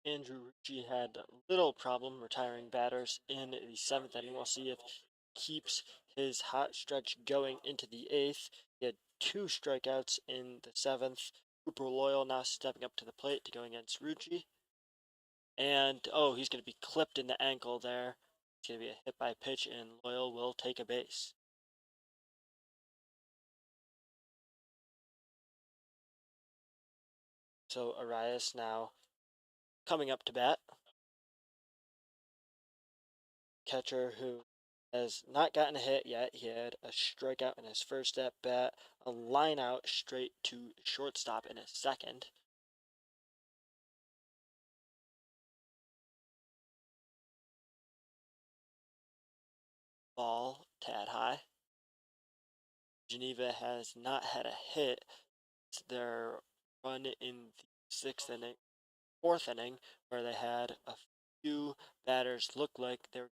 Andrew Ritchie had little problem retiring batters in the 7th inning. We'll see if he keeps his hot stretch going into the 8th. He had 2 strikeouts in the 7th. Cooper Loyal now stepping up to the plate to go against Ritchie. And, he's going to be clipped in the ankle there. It's going to be a hit by pitch, and Loyal will take a base. So Arias now coming up to bat. Catcher who has not gotten a hit yet. He had a strikeout in his first at bat, a line out straight to shortstop in his second. Ball tad high. Geneva has not had a hit. It's their run in the fourth inning, where they had a few batters look like they were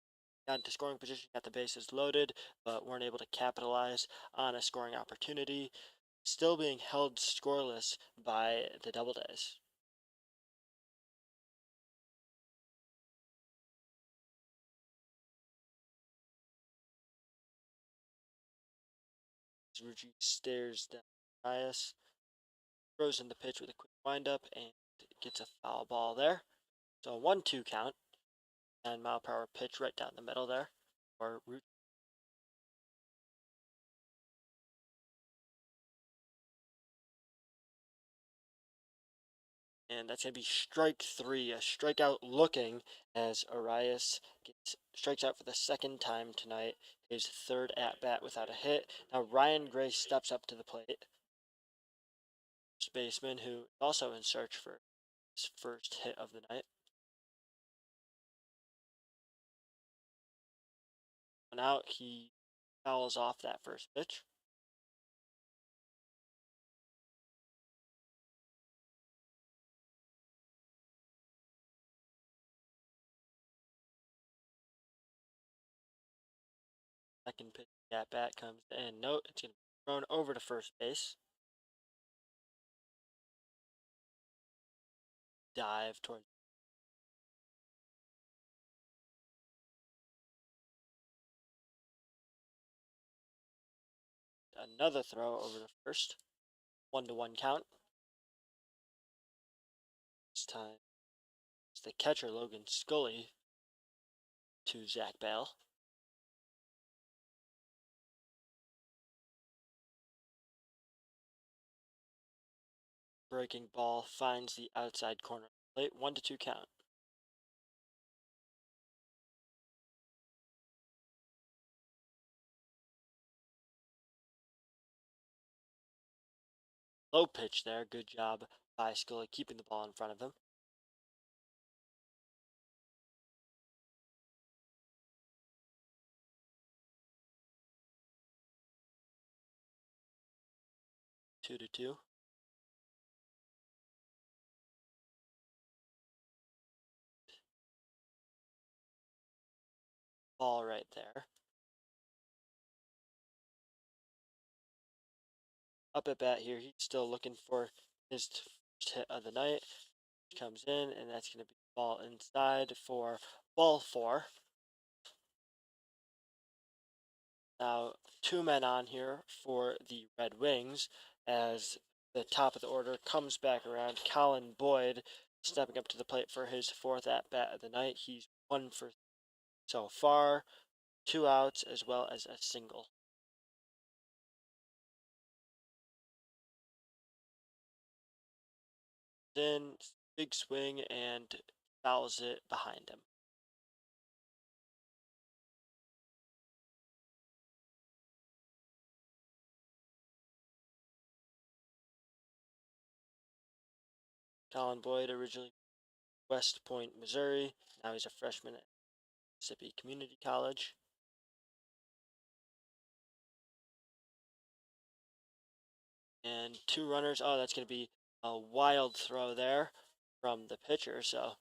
got into scoring position, got the bases loaded, but weren't able to capitalize on a scoring opportunity, still being held scoreless by the Doubledays. Rugi stares down Arias, throws in the pitch with a quick windup, and gets a foul ball there. So 1-2 count, and mile-per-hour pitch right down the middle there for Rugi. And that's going to be strike three, a strikeout looking as Arias strikes out for the second time tonight, his third at bat without a hit. Now Ryan Gray steps up to the plate, first baseman who is also in search for his first hit of the night. And out, he fouls off that first pitch. Second pitch at bat comes in. Note, it's going to be thrown over to first base. Dive towards another throw over to first. 1-1 count. This time it's the catcher Logan Scully to Zach Bell. Breaking ball finds the outside corner of the plate. 1-2 count. Low pitch there. Good job by Scully keeping the ball in front of him. Two to two. Ball right there. Up at bat here, he's still looking for his first hit of the night. Comes in, and that's going to be ball inside for ball four. Now, two men on here for the Red Wings as the top of the order comes back around. Colin Boyd stepping up to the plate for his fourth at bat of the night. He's 1 for so far, 2 outs as well as a single. Then big swing and fouls it behind him. Colin Boyd, originally West Point, Missouri. Now he's a freshman at Mississippi Community College. And 2 runners. Oh, that's going to be a wild throw there from the pitcher. So,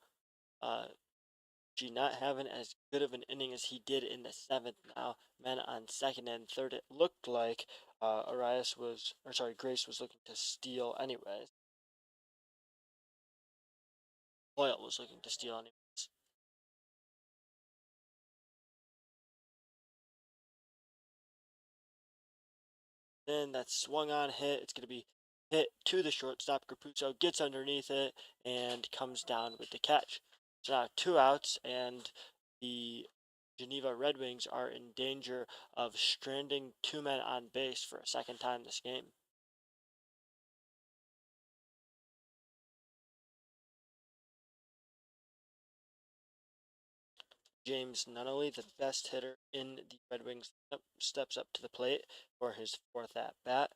G not having as good of an inning as he did in the 7th. Now, men on second and third. It looked like Grace was looking to steal anyways. Boyle was looking to steal anyways. Then that swung on hit. It's going to be hit to the shortstop. Capuzzo gets underneath it and comes down with the catch. So now 2 outs, and the Geneva Redwings are in danger of stranding 2 men on base for a second time this game. James Nunnally, the best hitter in the Red Wings, steps up to the plate for his fourth at bat.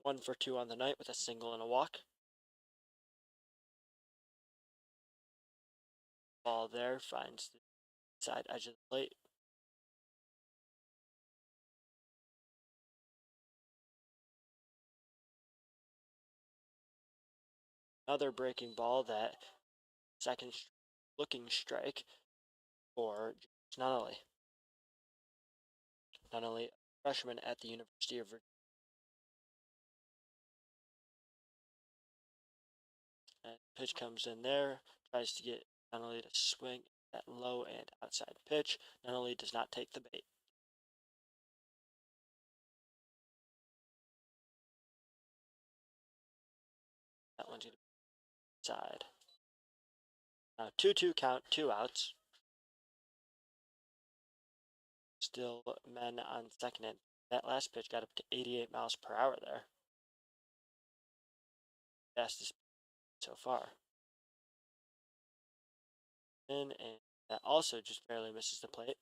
1 for 2 on the night with a single and a walk. Ball there finds the side edge of the plate. Another breaking ball, that second looking strike for James Nunnally. Nunnally, freshman at the University of Virginia. And pitch comes in there, tries to get Nunnally to swing that low and outside pitch. Nunnally does not take the bait. That one's going to be inside. Now 2-2 count, 2 outs. Still men on second, and that last pitch got up to 88 miles per hour there. Fastest so far. And that also just barely misses the plate.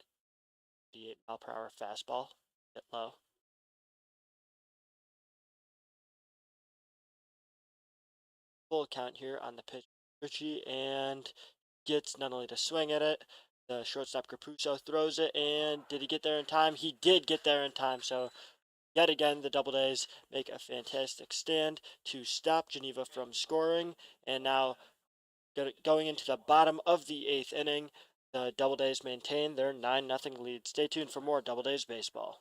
88 mile per hour fastball, bit low. Full count here on the pitch, Richie, and gets not only to swing at it, the shortstop Capuzzo throws it, and did he get there in time? He did get there in time, so yet again the Doubledays make a fantastic stand to stop Geneva from scoring, and now going into the bottom of the 8th inning, the Doubledays maintain their 9-0 lead. Stay tuned for more Doubledays baseball.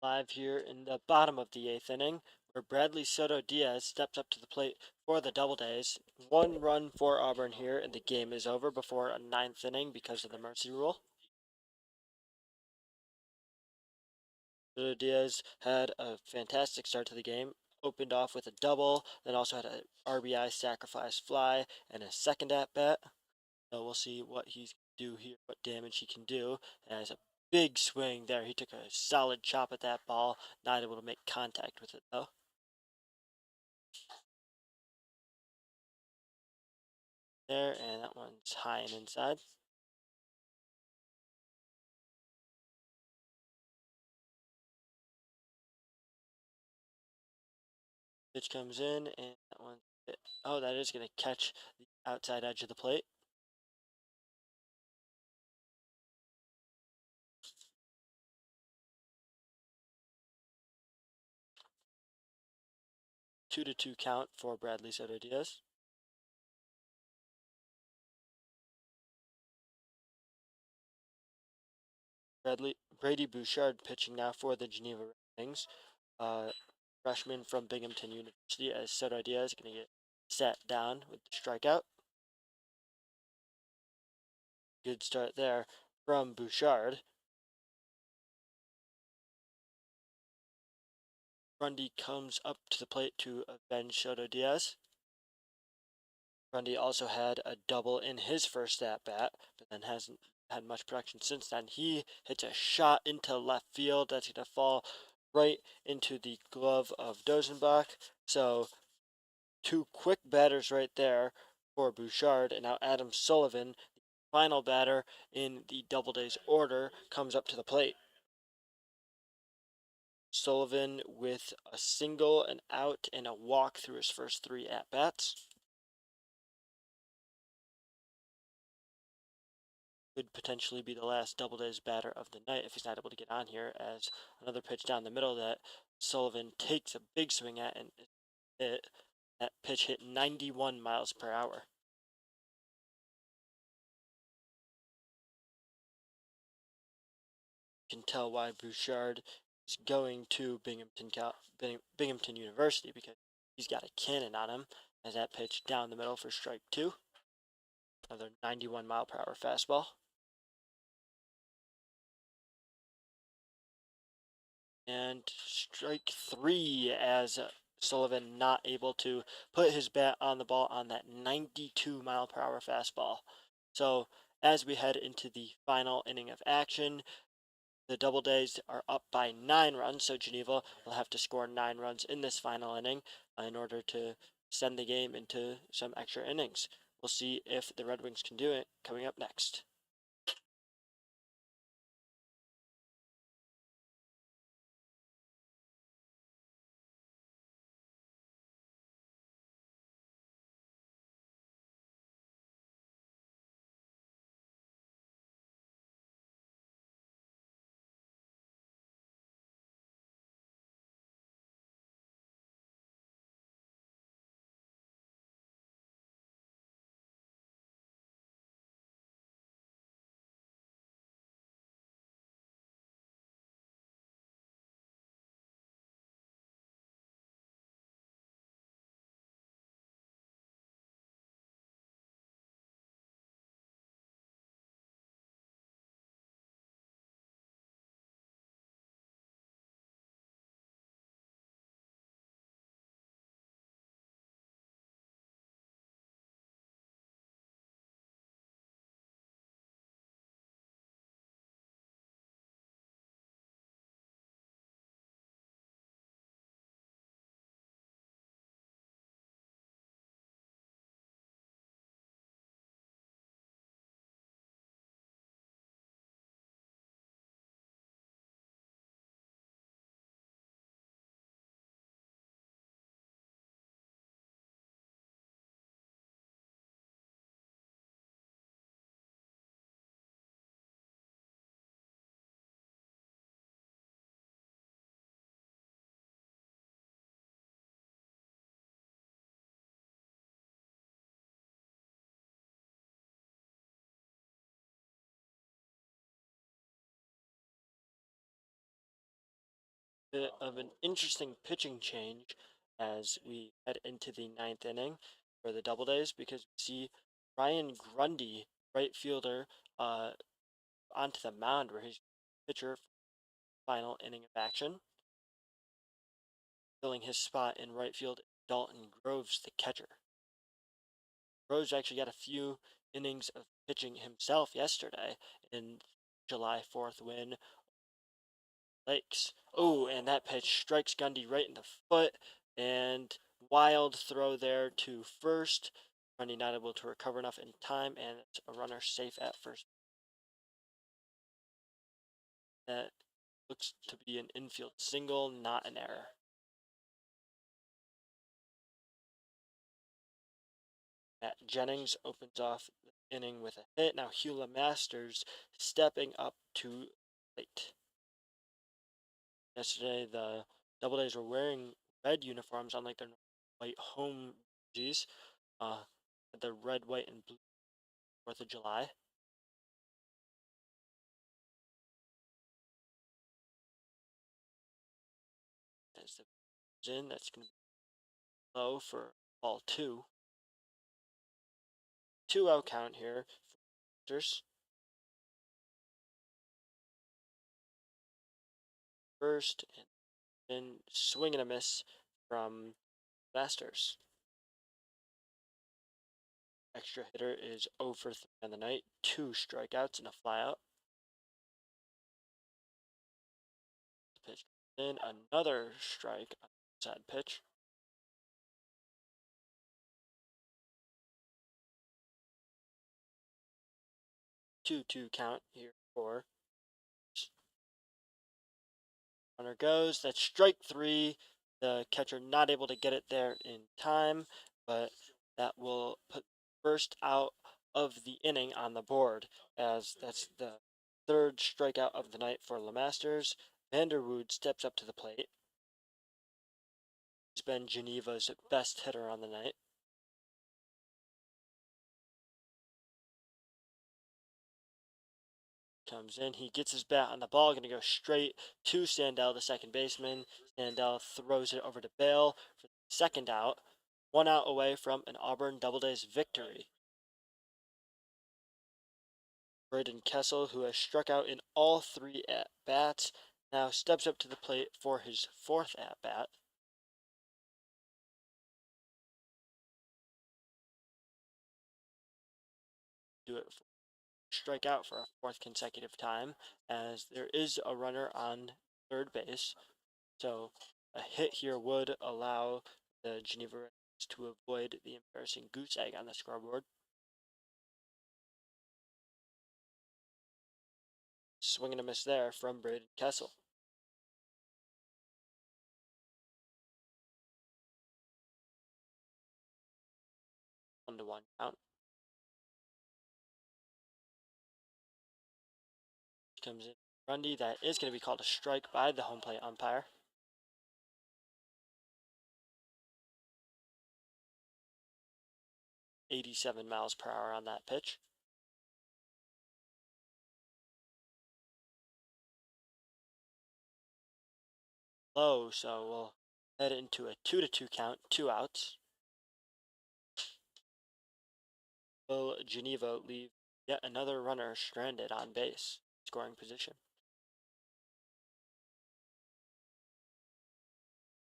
Live here in the bottom of the 8th inning, where Bradley Soto Diaz steps up to the plate for the Doubledays. 1 run for Auburn here, and the game is over before a 9th inning because of the mercy rule. Soto Diaz had a fantastic start to the game. Opened off with a double, then also had an RBI sacrifice fly and a second at bat. So we'll see what he's do here, what damage he can do. As a big swing there, he took a solid chop at that ball, not able to make contact with it though. There, and that one's high and inside. Pitch comes in, and that one, oh, that is going to catch the outside edge of the plate. Two to two count for Bradley Soto Diaz. Brady Bouchard pitching now for the Geneva Redwings. Freshman from Binghamton University, as Soto Diaz going to get sat down with the strikeout. Good start there from Bouchard. Grundy comes up to the plate to avenge Soto Diaz. Grundy also had a double in his first at bat, but then hasn't had much production since then. He hits a shot into left field that's going to fall right into the glove of Dozenbach. So, two quick batters right there for Bouchard, and now Adam Sullivan, the final batter in the Doubledays order, comes up to the plate. Sullivan with a single, an out, and a walk through his first three at-bats. Could potentially be the last Doubledays batter of the night if he's not able to get on here, as another pitch down the middle that Sullivan takes a big swing at, and that pitch hit 91 miles per hour. You can tell why Bouchard is going to Binghamton University, because he's got a cannon on him, as that pitch down the middle for strike two. Another 91 mile per hour fastball. And strike three, as Sullivan not able to put his bat on the ball on that 92 mile per hour fastball. So as we head into the final inning of action, the Doubledays are up by 9 runs, so Geneva will have to score 9 runs in this final inning in order to send the game into some extra innings. We'll see if the Red Wings can do it coming up next. Bit of an interesting pitching change as we head into the ninth inning for the Doubledays, because we see Ryan Grundy, right fielder, onto the mound where he's pitcher for the final inning of action. Filling his spot in right field, Dalton Groves, the catcher. Groves actually got a few innings of pitching himself yesterday in July 4th win Lakes. Oh, and that pitch strikes Gundy right in the foot, and wild throw there to first. Gundy not able to recover enough in time, and it's a runner safe at first. That looks to be an infield single, not an error. Matt Jennings opens off the inning with a hit. Now Hula Masters stepping up to plate. Yesterday, the Doubledays were wearing red uniforms, unlike their white home jerseys. The red, white, and blue 4th of July. in. That's going to be low for ball 2. 2-out count here for Masters. First, and then swing and a miss from Masters. Extra hitter is 0 for 3 on the night. 2 strikeouts and a flyout. Pitch in, another strike on the side pitch. 2-2 count here for runner goes. That's strike 3. The catcher not able to get it there in time, but that will put first out of the inning on the board, as that's the 3rd strikeout of the night for LeMasters. Vanderwood steps up to the plate. He's been Geneva's best hitter on the night. Comes in, he gets his bat on the ball, going to go straight to Sandell, the second baseman. Sandell throws it over to Bale for the second out. 1 out away from an Auburn Doubledays victory. Braden Kessel, who has struck out in all 3 at-bats, now steps up to the plate for his 4th at-bat. Do it strike out for a 4th consecutive time, as there is a runner on third base. So a hit here would allow the Geneva Redwings to avoid the embarrassing goose egg on the scoreboard. Swing and a miss there from Braden Kessel. One to one count. Comes in Grundy. That is going to be called a strike by the home plate umpire. 87 miles per hour on that pitch. Low, so we'll head into a 2-2 count, 2 outs. Will Geneva leave yet another runner stranded on base, scoring position?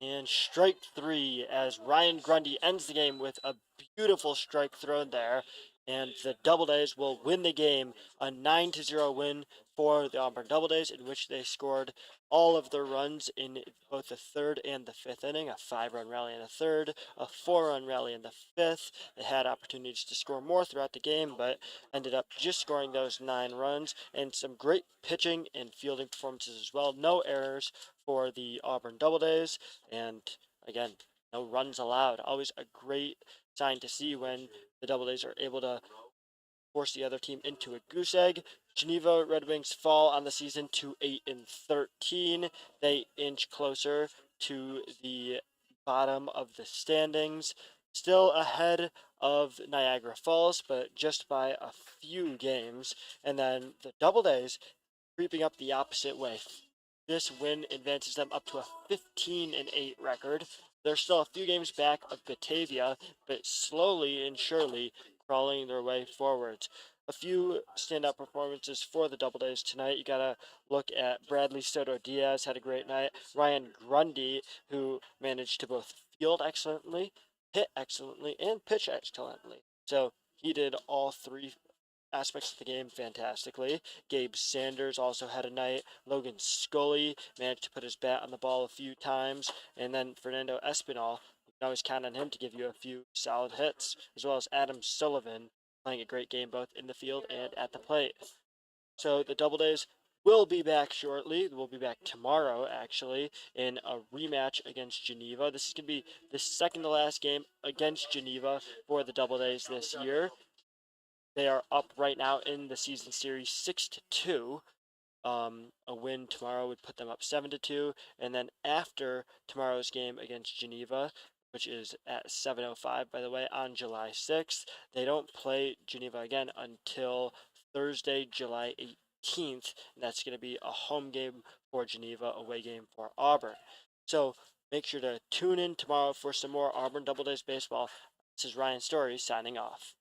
And strike 3 as Ryan Grundy ends the game with a beautiful strike thrown there. And the Doubledays will win the game, a 9-0 win for the Auburn Doubledays, in which they scored all of their runs in both the 3rd and the 5th inning. A 5-run rally in the 3rd, a 4-run rally in the 5th. They had opportunities to score more throughout the game, but ended up just scoring those 9 runs, and some great pitching and fielding performances as well. No errors for the Auburn Doubledays, and again, no runs allowed. Always a great sign to see when the Doubledays are able to force the other team into a goose egg. Geneva Redwings fall on the season to 8-13. They inch closer to the bottom of the standings. Still ahead of Niagara Falls, but just by a few games. And then the Doubledays creeping up the opposite way. This win advances them up to a 15-8 record. They're still a few games back of Batavia, but slowly and surely crawling their way forwards. A few standout performances for the Doubledays tonight. You gotta look at Bradley Soto Diaz, had a great night. Ryan Grundy, who managed to both field excellently, hit excellently, and pitch excellently. So he did all 3 aspects of the game fantastically. Gabe Sanders also had a night. Logan Scully managed to put his bat on the ball a few times. And then Fernando Espinal, you can always count on him to give you a few solid hits, as well as Adam Sullivan playing a great game both in the field and at the plate. So the Doubledays will be back shortly. We'll be back tomorrow, actually, in a rematch against Geneva. This is going to be the second to last game against Geneva for the Doubledays this year. They are up right now in the season series 6-2. A win tomorrow would put them up 7-2, and then after tomorrow's game against Geneva, which is at 7:05, by the way, on July 6th, they don't play Geneva again until Thursday, July 18th, and that's going to be a home game for Geneva, away game for Auburn. So Make sure to tune in tomorrow for some more Auburn Doubledays baseball. This is Ryan Story signing off.